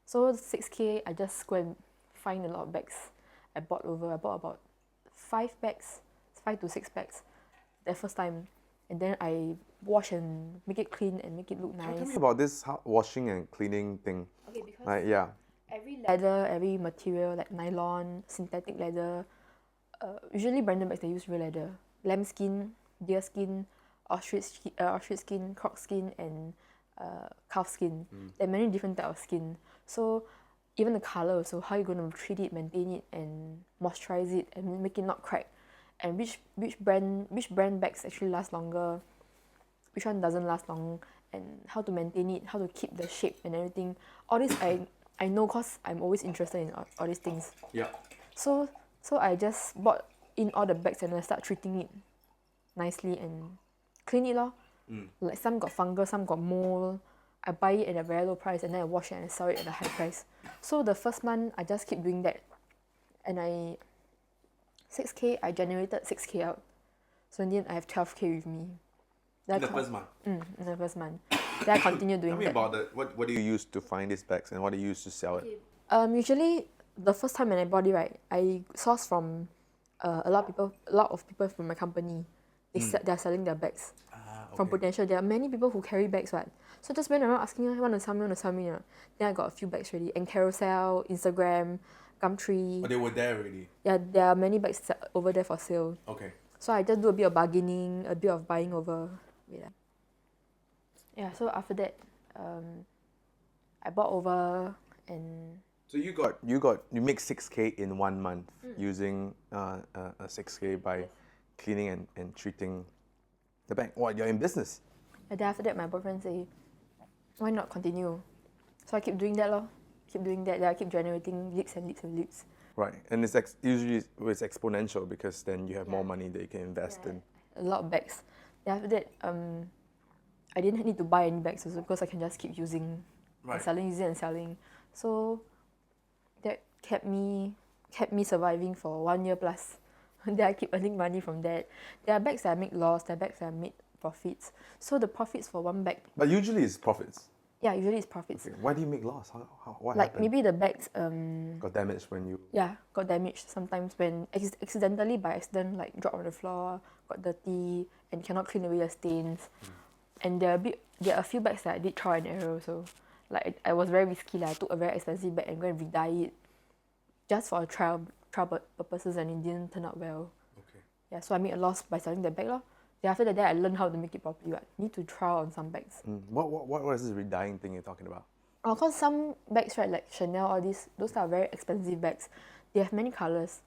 So 6k, I just go and find a lot of bags. I bought about 5 to 6 bags the first time, and then I wash and make it clean and make it look nice. Tell me about this washing and cleaning thing. Okay, because every leather, every material like nylon, synthetic leather, usually branded bags they use real leather. lamb skin, deer skin, ostrich skin, croc skin, and calf skin. There are many different types of skin. So even the color also, how you're going to treat it, maintain it, and moisturize it, and make it not crack, and which brand bags actually last longer, which one doesn't last long, and how to maintain it, how to keep the shape and everything. All this I know cause I'm always interested in all these things. Yeah. So I just bought in all the bags and I start treating it nicely and clean it lor. Like some got fungus, some got mold. I buy it at a very low price and then I wash it and I sell it at a high price. So the first month I just keep doing that, and 6K I generated 6K out. So in the end I have 12K with me. In the first month. In the first month. Then I continue doing that. Tell me about what do you use to find these bags and what do you use to sell it? Usually the first time when I bought it, right, I source from a lot of people from my company. They're selling their bags. From Potential. There are many people who carry bags, right? So just went around asking, want to sell me? Then I got a few bags ready. And Carousel, Instagram, Gumtree. Oh, they were there already? Yeah, there are many bags over there for sale. Okay. So I just do a bit of bargaining, a bit of buying over. Yeah, so after that, I bought over and... So you make 6K in 1 month using a 6K by cleaning and treating the bag. What, you're in business? And then after that, my boyfriend say, why not continue? So I keep doing that lor. Keep doing that. Then I keep generating leads and leads and leads. Right, and usually it's exponential because then you have more money that you can invest in. A lot of bags. Then after that, I didn't need to buy any bags also because I can just keep using and selling, using and selling. So that kept me surviving for 1 year plus. Then I keep earning money from that. There are bags that I make loss, there are bags that I made profits. So the profits for one bag... But usually it's profits. Yeah, usually it's profits. Okay. Why do you make loss? What like happened? Maybe the bags... got damaged when you... Yeah, got damaged sometimes when accidentally by accident, like drop on the floor, got dirty, and cannot clean away the stains. And there are a few bags that I did trial and error also. Like I was very risky. I took a very expensive bag and go and re-dye it just for trial purposes, and it didn't turn out well. Okay. Yeah, so I made a loss by selling the bag lor. Then after that, I learned how to make it properly. Right? Need to trial on some bags. What is this re-dyeing thing you're talking about? Because some bags, right, like Chanel, all these, those are very expensive bags. They have many colours,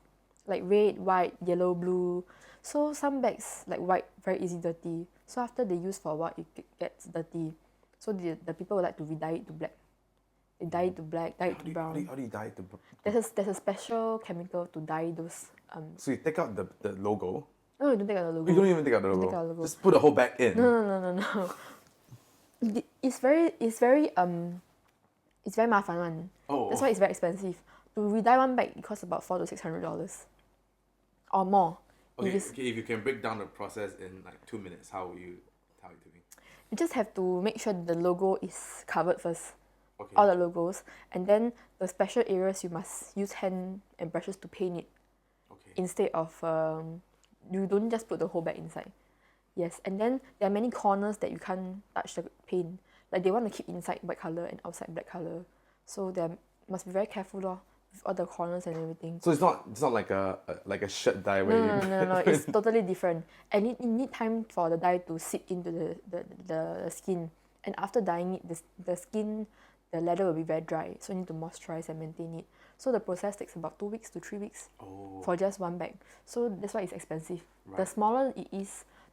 like red, white, yellow, blue. So some bags, like white, very easy dirty. So after they use for a while, it gets dirty. So the people would like to re-dye it to black. They dye it to black, dye it to brown. How do you dye it to... There's a special chemical to dye those... So you take out the logo? No, you don't take out the logo. You don't even take out the logo? Take out the logo. Just put the whole bag in? No. It's very mafan one. That's why it's very expensive. To re-dye one bag, it costs about $400 to $600 or more. Okay, if you can break down the process in like 2 minutes, how are you doing? You just have to make sure the logo is covered first. Okay. All the logos, and then the special areas you must use hand and brushes to paint it. Okay. Instead of you don't just put the whole bag inside. Yes, and then there are many corners that you can't touch the paint. Like they want to keep inside white color and outside black color, so they must be very careful lor, with all the corners and everything. So it's not like a shirt dye where No. It's totally different, and it need time for the dye to seep into the skin. And after dyeing it, the skin, the leather will be very dry, so you need to moisturize and maintain it. So the process takes about 2 weeks to 3 weeks for just one bag. So that's why it's expensive. Right. The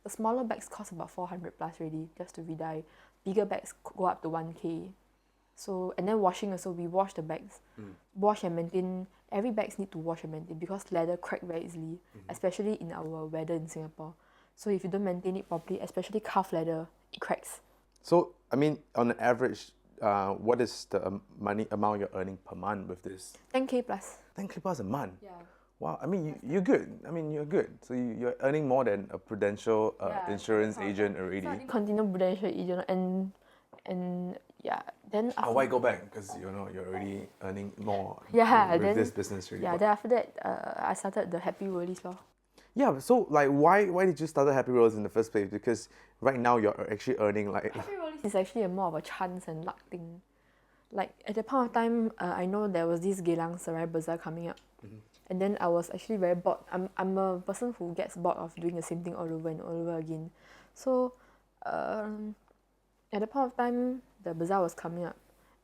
smaller bags cost about 400 plus already just to re-dye. Bigger bags go up to 1K. So, and then washing also, we wash the bags. Wash and maintain. Every bags need to wash and maintain because leather crack very easily, especially in our weather in Singapore. So if you don't maintain it properly, especially calf leather, it cracks. So, I mean, on an average, what is the money amount you're earning per month with this? 10K plus. 10K plus a month? Yeah. Wow, I mean, you're good. You're good. So you're earning more than a Prudential insurance agent already. So I continue Prudential agent and yeah. Then after, why go back? Because you're already earning more with this business already. Yeah, then after that, I started the Happy Rollies lor. Yeah, so like why did you start the Happy Rolls in the first place? Because right now you're actually earning like... Happy Rollies is actually more of a chance and luck thing. Like at the point of time, I know there was this Geylang Serai Bazaar coming up. And then I was actually very bored. I'm a person who gets bored of doing the same thing all over and all over again. So at the point of time, the bazaar was coming up.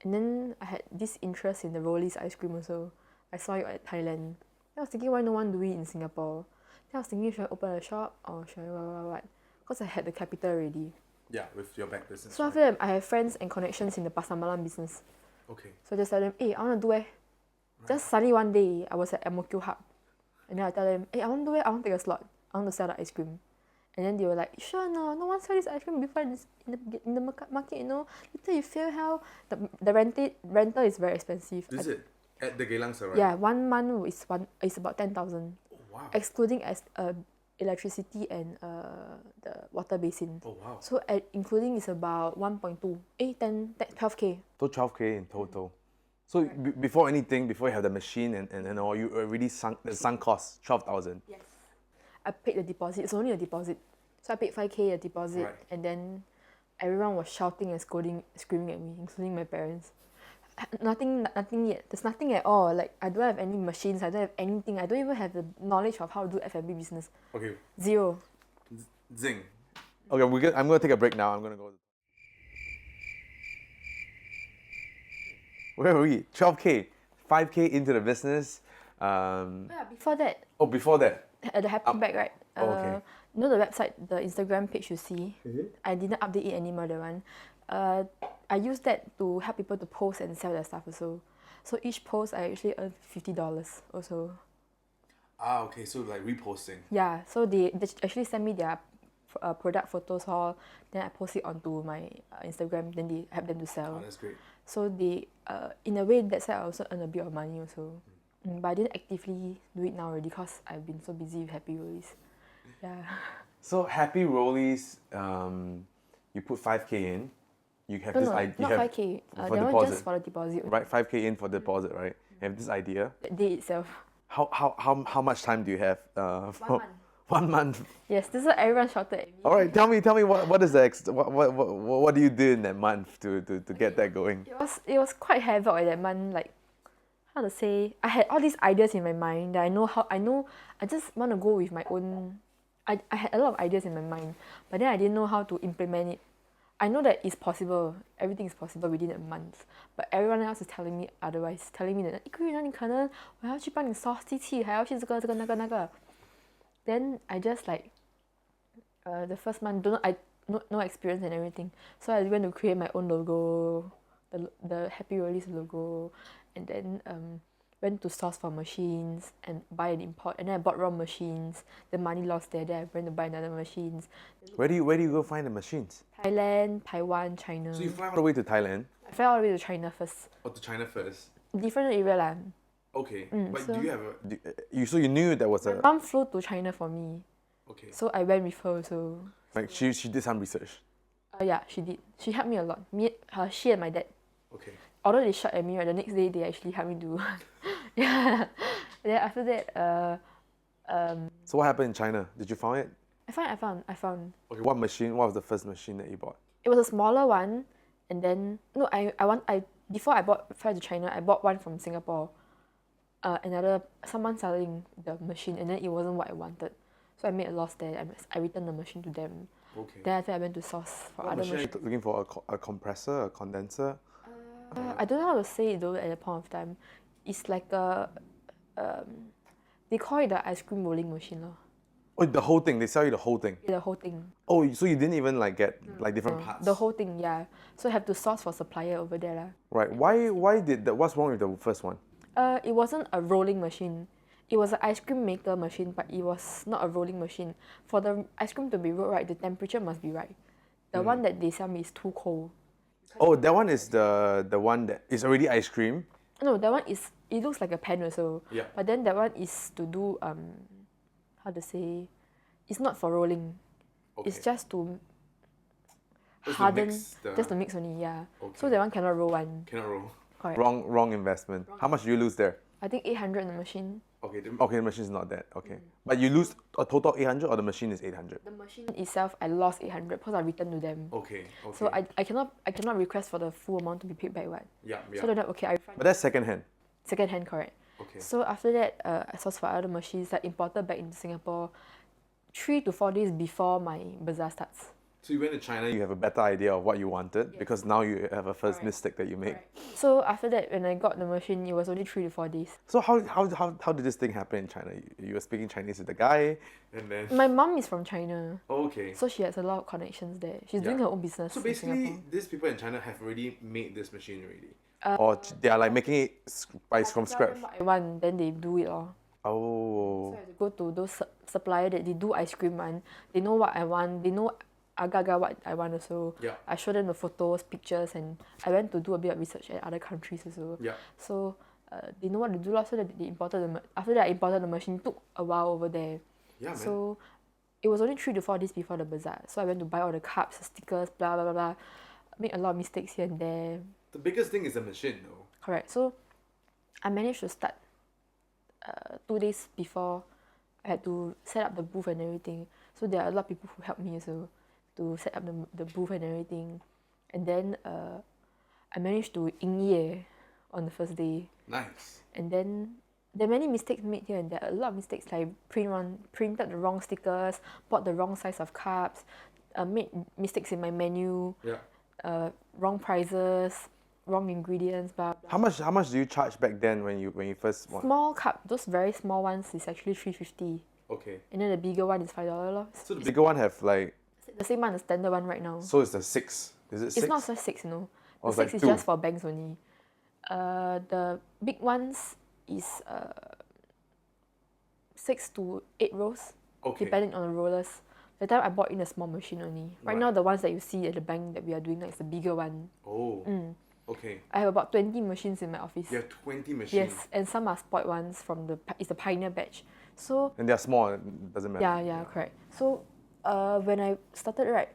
And then I had this interest in the Rollies ice cream also. I saw it at Thailand. Then I was thinking, why no one do it in Singapore? Then I was thinking, should I open a shop or should I what? Because I had the capital already. Yeah, with your back business. So after that, I have friends and connections in the Pasar Malam business. Okay. So I just tell them, hey, I want to do it. Just suddenly one day, I was at MOQ Hub. And then I tell them, hey, I want to do it. I want to take a slot. I want to sell the ice cream. And then they were like, sure, no one sell this ice cream before in the market, you know. Later you feel how the rental is very expensive. Is it? At the Geylang Serai? Yeah, 1 month is about 10,000. Oh, wow. Excluding electricity and the water basin. Oh, wow. So including is about 1.2, 12k. So 12k in total. So before anything, before you have the machine and all, you already sunk the sunk cost, 12,000. Yes. I paid the deposit. It's only a deposit. So I paid 5k a deposit, Right. and then everyone was shouting and scolding, screaming at me, including my parents. Nothing yet. There's nothing at all. Like I don't have any machines. I don't have anything. I don't even have the knowledge of how to do F&B business. Okay. Zero. Zing. Okay, I'm going to take a break now. I'm going to go. Where were we? 12k, 5k into the business. Yeah, before that. Oh, before that. The happy bag, right? Okay. You know the website, the Instagram page you see? I didn't update it anymore, that one. I used that to help people to post and sell their stuff also. So each post I actually earned $50 also. Ah, okay, so like reposting. Yeah, so they actually send me their product photos all, then I post it onto my Instagram, then they help them to sell. Oh, that's great. So they, in a way, that's why I also earn a bit of money also. But I didn't actively do it now already because I've been so busy with Happy Rollies. Yeah. So Happy Rollies, you put 5k in. You have this idea. Not 5k. For that one deposit. just for the deposit. Right, 5k in for deposit, right? You have this idea. The day itself. How much time do you have? 1 month. 1 month. Yes, this is what everyone shouted at me. All right, tell me what is the what do you do in that month to get that going? It was quite havoc at that month. Like, how to say? I had all these ideas in my mind that I just want to go with my own. I had a lot of ideas in my mind, but then I didn't know how to implement it. I know that it's possible. Everything is possible within a month, but everyone else is telling me otherwise. Telling me that 一个月哪里可能？我要去帮你 source 机器，还要去这个那个。Then I just like, the first month no experience and everything, so I went to create my own logo, the Happy Rollies logo, and then went to source for machines and buy and import, and then I bought raw machines. The money lost there, then I went to buy another machines. Where do you go find the machines? Thailand, Taiwan, China. So you fly all the way to Thailand? I fly all the way to China first. Or to China first? Different area lah. Okay, but so do you have so you knew there was a... My mom flew to China for me. Okay. So I went with her also. Like she did some research? Yeah, she did. She helped me a lot. She and my dad. Okay. Although they shot at me, right, the next day they actually helped me do. Yeah. Then after that, So what happened in China? Did you find it? I found. Okay, what was the first machine that you bought? It was a smaller one, and then before I fly to China, I bought one from Singapore. Someone selling the machine, and then it wasn't what I wanted, so I made a loss there. I returned the machine to them. Okay. Then after I went to source for What other machine are you machines. looking for? A compressor, a condenser? I don't know how to say it though at that point of time. It's like they call it the ice cream rolling machine lor. Oh, the whole thing. They sell you the whole thing. The whole thing. Oh, so you didn't even like get like different parts. The whole thing, yeah. So I have to source for supplier over there lah. Right. Why did that? What's wrong with the first one? It wasn't a rolling machine. It was an ice cream maker machine, but it was not a rolling machine. For the ice cream to be rolled right, the temperature must be right. The one that they sell me is too cold. Oh, that one is the one that is already ice cream. No, that one is, it looks like a pan also. Yeah. But then that one is to do how to say, it's not for rolling. Okay. It's just to Just to harden, mix the- just to mix only, yeah. Okay. So that one cannot roll one. Cannot roll. Correct. Wrong investment. How much did you lose there? I think 800 in the machine. Okay, the machine is not that. Okay. But you lose a total of 800 or the machine is 800? The machine itself, I lost 800 because I returned to them. Okay. So I cannot request for the full amount to be paid back, what? Yeah. So they're like, okay, I refund. But that's second hand. Second hand, correct. Okay. So after that, I sourced for other machines that imported back into Singapore 3 to 4 days before my bazaar starts. So you went to China, you have a better idea of what you wanted because now you have a first mistake that you made. So after that, when I got the machine, it was only 3 to 4 days. So how did this thing happen in China? You were speaking Chinese with the guy, and then My mom is from China. oh, okay. So she has a lot of connections there. She's doing her own business. So in Singapore. basically, these people in China have already made this machine already, or they are like making it from scratch. What I want, then they do it all. Oh. So I have to go to those supplier that they do ice cream one. They know what I want. They know agak-agak what I want also. Yeah. I show them the photos, pictures, and I went to do a bit of research at other countries also. Yeah. So they know what to do. So that they imported after that I imported the machine. Took a while over there. Yeah, man. So it was only 3 to 4 days before the bazaar. So I went to buy all the cups, stickers, blah blah blah blah. Made a lot of mistakes here and there. The biggest thing is the machine, though. Correct. So I managed to start 2 days before. I had to set up the booth and everything. So there are a lot of people who helped me also to set up the booth and everything. And then I managed to 营业 on the first day. Nice. And then there are many mistakes made here and there. A lot of mistakes like printed the wrong stickers, bought the wrong size of cups, made mistakes in my menu, wrong prices, wrong ingredients, blah, blah. How much do you charge back then when you first won? Small cup, those very small ones is actually 350. Okay. And then the bigger one is $5 lor. So the bigger one have like. The same one, the standard one right now. So it's the 6. Is it 6? It's not just 6, you know. Or The it's 6 like is 2? just for banks only. The big ones is 6 to 8 rows, Okay. depending on the rollers. The time I bought in a small machine only. Right now, the ones that you see at the bank that we are doing now is the bigger one. Oh. Okay. I have about 20 machines in my office. You have 20 machines. Yes, and some are spoiled ones from it's the Pioneer batch. So And they're small, it doesn't matter. yeah, correct. So when I started, right,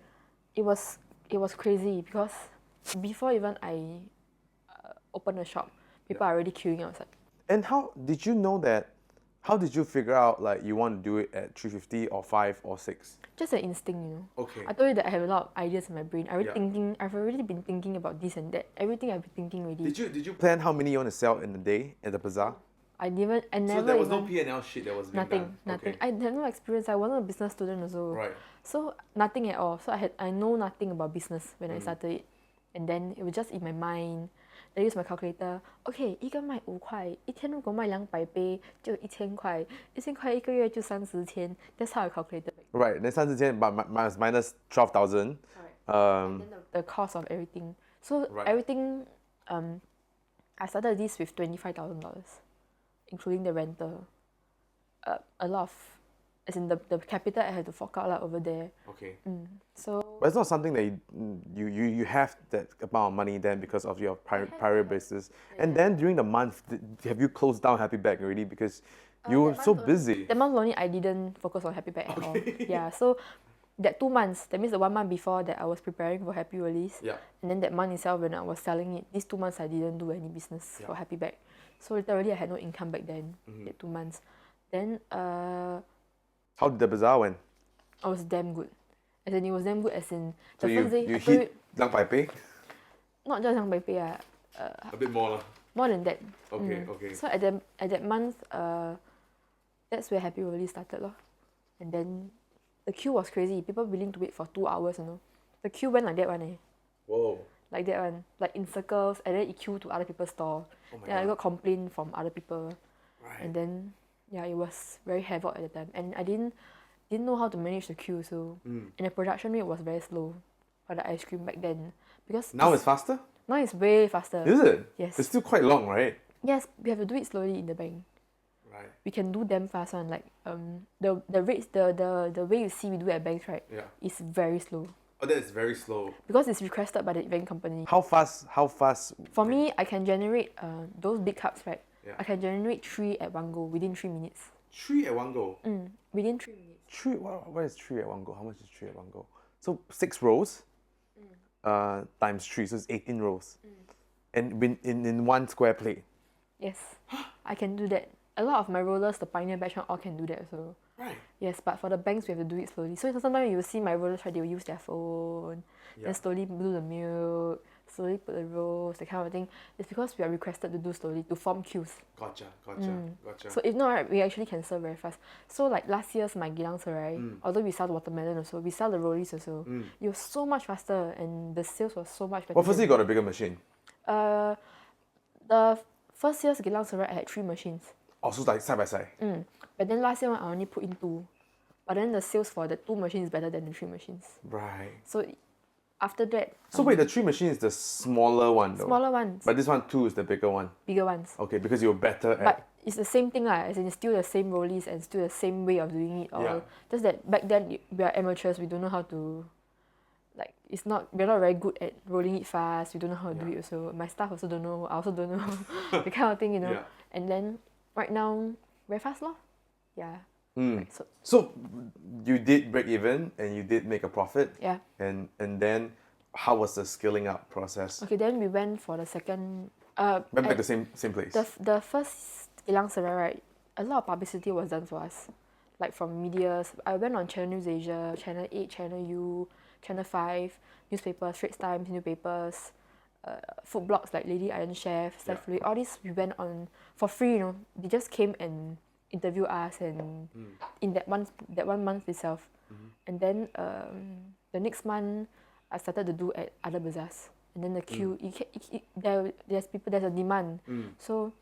it was crazy because before even I opened the shop, people are already queuing outside. And how did you know that? How did you figure out like you want to do it at 350 or 5 or 6? Just an instinct, you know. Okay. I told you that I have a lot of ideas in my brain. I've already been thinking about this and that. Everything I've been thinking already. Did you plan how many you want to sell in a day at the bazaar? I never So there was no P&L sheet that was being done? nothing. Okay. I had no experience. I wasn't a business student also. Right. So nothing at all. So I know nothing about business when I started it, and then it was just in my mind. I use my calculator. Okay, 一个卖5块，一天如果卖200杯就1000块，1000块一个月就30千。That's how I calculated. Right. Then 30,000 but minus 12,000. And then the cost of everything. So everything, I started this with $25,000, including the rental. A lot of, as in the capital I had to fork out over there. Okay. So But it's not something that you have that amount of money then because of your prior business. And then during the month, have you closed down Happy Bag already because you were so busy? The month only I didn't focus on Happy Bag at all. Yeah, so that 2 months, that means the 1 month before that I was preparing for Happy Release. Yeah. And then that month itself when I was selling it, these 2 months I didn't do any business for Happy Bag. So literally I had no income back then, that 2 months. Then How did the bazaar went? I was damn good. As in it was damn good as in So the first day you I told hit 200 not just 200 A bit more lah. more than that. Okay. So at that month, that's where Happy Release started lor. And then the queue was crazy. People willing to wait for 2 hours, you know. The queue went like that one eh. Whoa. Like that one. Like in circles and then it queue to other people's store. Then I got complaint from other people. Right. And then it was very havoc at the time. And I didn't know how to manage the queue, so and the production rate was very slow for the ice cream back then. Because Now it's faster? now it's way faster. Is it? Yes. It's still quite long, right? Yes, we have to do it slowly in the bank. Right. We can do them fast one. Like the rates the way you see we do at banks, right? Yeah. Is very slow. Oh, that is very slow. Because it's requested by the event company. How fast? For me, I can generate those big cups, right? Yeah. I can generate 3 at one go within 3 minutes. 3 at one go? Within 3 minutes. 3, what is 3 at one go? How much is 3 at one go? So 6 rows times 3, so it's 18 rows. And in one square plate. Yes, I can do that. A lot of my rollers, the pioneer batch one, all can do that also. Right. Yes, but for the banks, we have to do it slowly. So sometimes you will see my rollers, right, they will use their phone, Yeah. then slowly do the milk, slowly put the rolls, that kind of thing. It's because we are requested to do slowly to form queues. Gotcha. So if not, right, we actually can serve very fast. So like last year's my Geylang Serai, although we sell the watermelon also, we sell the rollies also. It was so much faster and the sales was so much better. Well, firstly, you got a bigger machine. The first year's Geylang Serai, I had 3 machines. Also, like side by side. But then last year one, I only put in 2. But then the sales for the 2 machines is better than the 3 machines. Right. So after that, So wait, the 3 machine is the smaller one, though. smaller ones, But this one too is the bigger one. bigger ones. Okay, because you're better at. But it's the same thing lah, as in it's still the same rollies and still the same way of doing it all. Yeah. Just that back then we are amateurs, we don't know how to, like, we're not very good at rolling it fast, we don't know how to do it also. My staff also don't know, I also don't know, the kind of thing, you know. Yeah. And then right now, very fast lor. Yeah. Right, So you did break even and you did make a profit. yeah. And then how was the scaling up process? Okay, then we went for the second. Went back at to same place. the first Geylang Serai, right, a lot of publicity was done for us, like from medias. I went on Channel News Asia, Channel 8, Channel U, Channel 5, newspapers, Straits Times, newspapers, food blogs like Lady Iron Chef, Steph Flea, all these we went on for free, you know. They just came and interview us and in that one month itself. And then the next month I started to do at other bazaars. And then the queue, there's a demand. So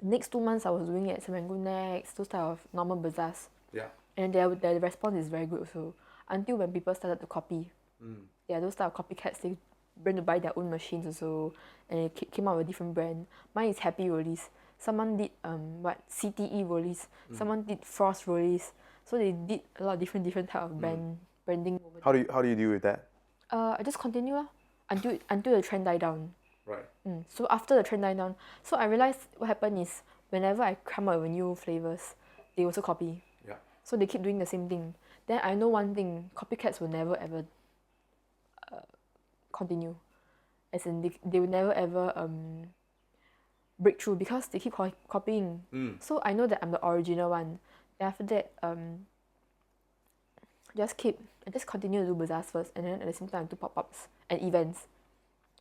next 2 months I was doing it at Serangoon Next, those type of normal bazaars. Yeah. And their response is very good also. Until when people started to copy. Yeah, those type of copycats, they went to buy their own machines also. And it came out with a different brand. Mine is Happy Rollies. Someone did CTE Rollies. Someone did Frost Rollies. So they did a lot of different type of branding over How do you deal with that? I just continue until the trend died down. Right. So after the trend died down, so I realized what happened is whenever I come up with new flavors, they also copy. Yeah. So they keep doing the same thing. Then I know one thing: copycats will never ever continue. As in, they will never ever break through because they keep copying. So I know that I'm the original one. Then after that, I just continue to do bazaars first, and then at the same time do pop-ups and events.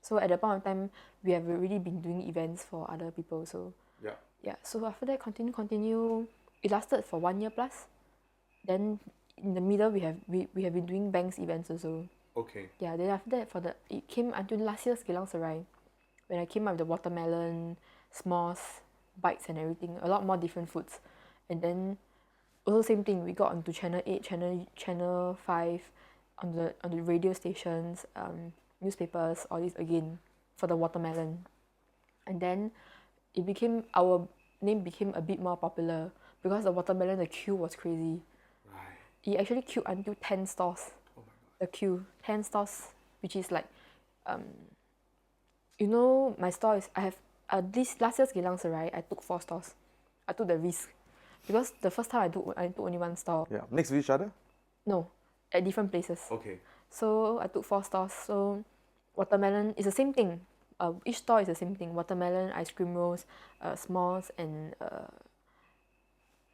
So at the point of time, we have already been doing events for other people. So yeah. So after that, continue. It lasted for 1 year plus. Then in the middle, we have been doing banks events also. Okay. Yeah. Then after that, it came until last year's Geylang Serai, when I came up with the watermelon, s'mores, bites and everything, a lot more different foods, and then also same thing. We got onto Channel 8, Channel 5, on the radio stations, newspapers, all this again for the watermelon, and then our name became a bit more popular because the watermelon, the queue was crazy. Right. It actually queued until 10 stores. Oh my God. The queue 10 stores, which is like, you know, my store is I have this last year's Geylang Serai, I took 4 stores. I took the risk. Because the first time I took only 1 store. Yeah. Next to each other? No, at different places. Okay. So I took 4 stores. So watermelon is the same thing. Each store is the same thing. Watermelon, ice cream rolls, s'mores, and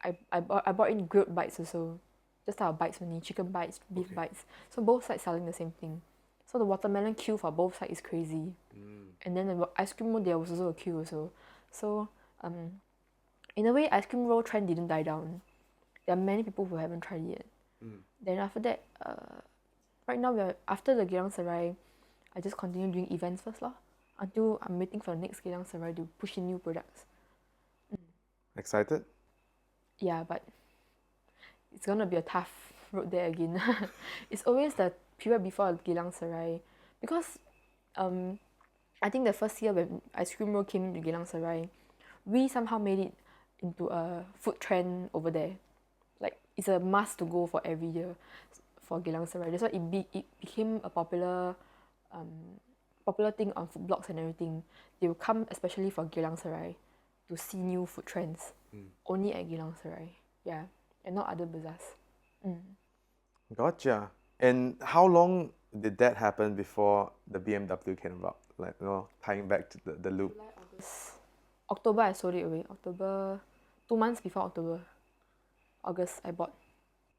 I bought in grilled bites also. Just type of bites only, chicken bites, beef bites. So both sides selling the same thing. So the watermelon queue for both sides is crazy. And then the ice cream roll, there was also a queue also. So in a way, ice cream roll trend didn't die down. There are many people who haven't tried it yet. Then after that, right now after the Geylang Serai, I just continue doing events first lah, until I'm waiting for the next Geylang Serai to push in new products. Excited? Yeah, but it's gonna be a tough road there again. It's always the period before Geylang Serai, because I think the first year when ice cream roll came into Geylang Serai, we somehow made it into a food trend over there. Like it's a must to go for every year for Geylang Serai. That's why it became a popular thing on food blogs and everything. They will come especially for Geylang Serai to see new food trends. Only at Geylang Serai, yeah, and not other bazaars. Gotcha. And how long did that happen before the BMW came about? Like, tying back to the loop. July, August. October I sold it away. October, 2 months before October. August I bought.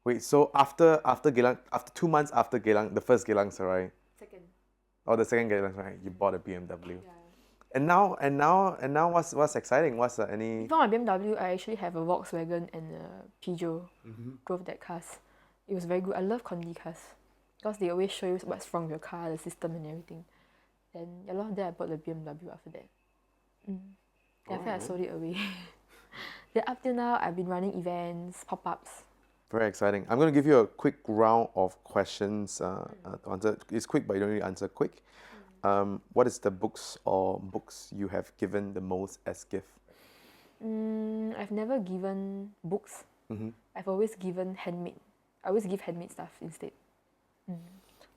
Wait, so after Geylang, after 2 months after Geylang, the first Geylang Serai, Second. or the second Geylang Serai, you bought a BMW. Yeah. And now, what's exciting? What's any? Before my BMW, I actually have a Volkswagen and a Peugeot. Drove that cars. It was very good. I love Conti cars because they always show you what's wrong with your car, the system and everything. Then then I bought the BMW after that. Then after that, I sold it away. Then up till now, I've been running events, pop-ups. Very exciting. I'm going to give you a quick round of questions to answer. It's quick, but you don't really answer quick. What is the books you have given the most as gift? I've never given books. I've always given handmade. I always give handmade stuff instead.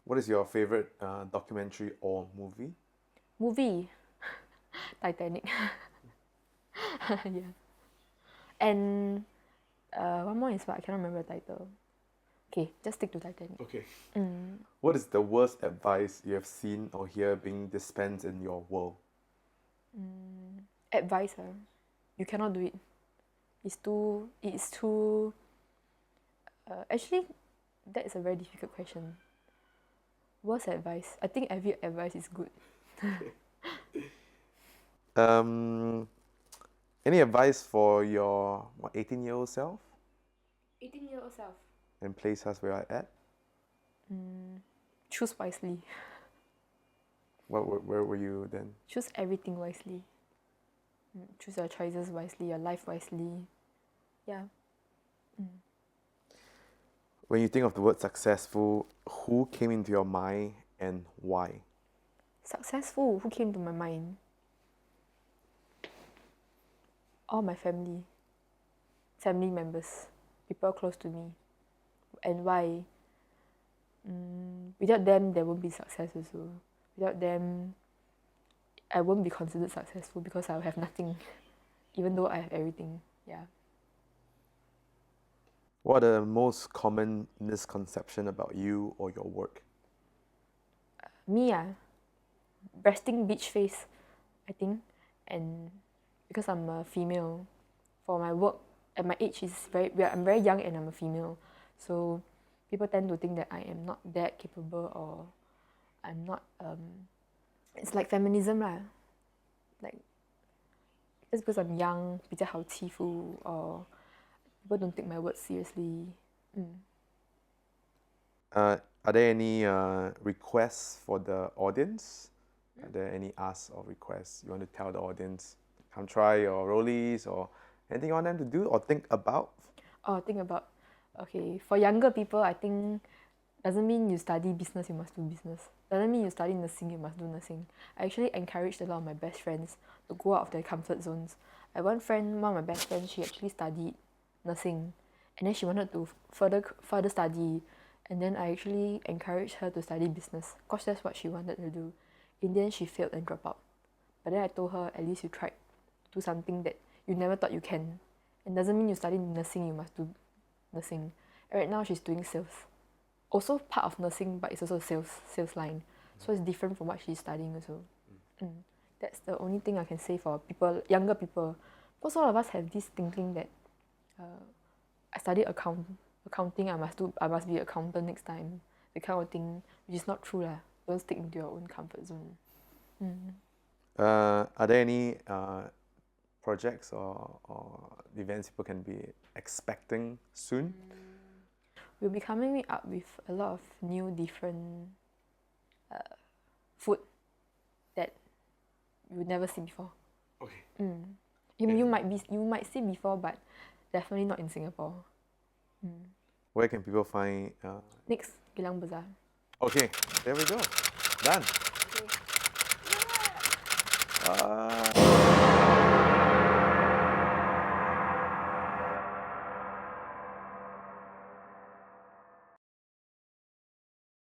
What is your favorite documentary or movie? Movie, Titanic. Yeah. And one more is what? I cannot remember the title. Okay, just stick to Titanic. Okay. What is the worst advice you have seen or hear being dispensed in your world? Advice, you cannot do it. It's too. Actually, that is a very difficult question. Worst advice? I think every advice is good. Any advice for your 18-year-old self? 18-year-old self. And place us where you're at? Choose wisely. Where were you then? Choose everything wisely. Choose your choices wisely, your life wisely. Yeah. When you think of the word successful, who came into your mind and why? Successful, who came to my mind? All my family members, people close to me. And why? Without them, there won't be success also. Without them, I won't be considered successful because I'll have nothing, even though I have everything. Yeah. What are the most common misconception about you or your work? Me, resting beach face, I think. And because I'm a female, for my work, at my age, I'm very young and I'm a female. So people tend to think that I am not that capable or I'm not, it's like feminism lah. Like, just because I'm young, 比较好欺负 or people don't take my words seriously. Are there any requests for the audience? Are there any asks or requests you want to tell the audience? Come try your rollies or anything you want them to do or think about? Okay, for younger people, I think doesn't mean you study business, you must do business. Doesn't mean you study nursing, you must do nursing. I actually encouraged a lot of my best friends to go out of their comfort zones. I one of my best friends, she actually studied nursing, and then she wanted to further study, and then I actually encouraged her to study business, because that's what she wanted to do. In the end, she failed and dropped out. But then I told her, at least you tried to do something that you never thought you can. And doesn't mean you study nursing, you must do nursing. And right now she's doing sales. Also part of nursing, but it's also a sales line. So it's different from what she's studying also. That's the only thing I can say for people, younger people. Because all of us have this thinking that I studied accounting, I must be an accountant next time. The kind of thing, which is not true lah. Don't stick into your own comfort zone. Are there any projects or events people can be expecting soon? We'll be coming up with a lot of new, different food that you would never see before. Okay. You might see before, but definitely not in Singapore. Where can people find? Next, Geylang Bazaar. Okay, there we go. Done. Okay. Yeah.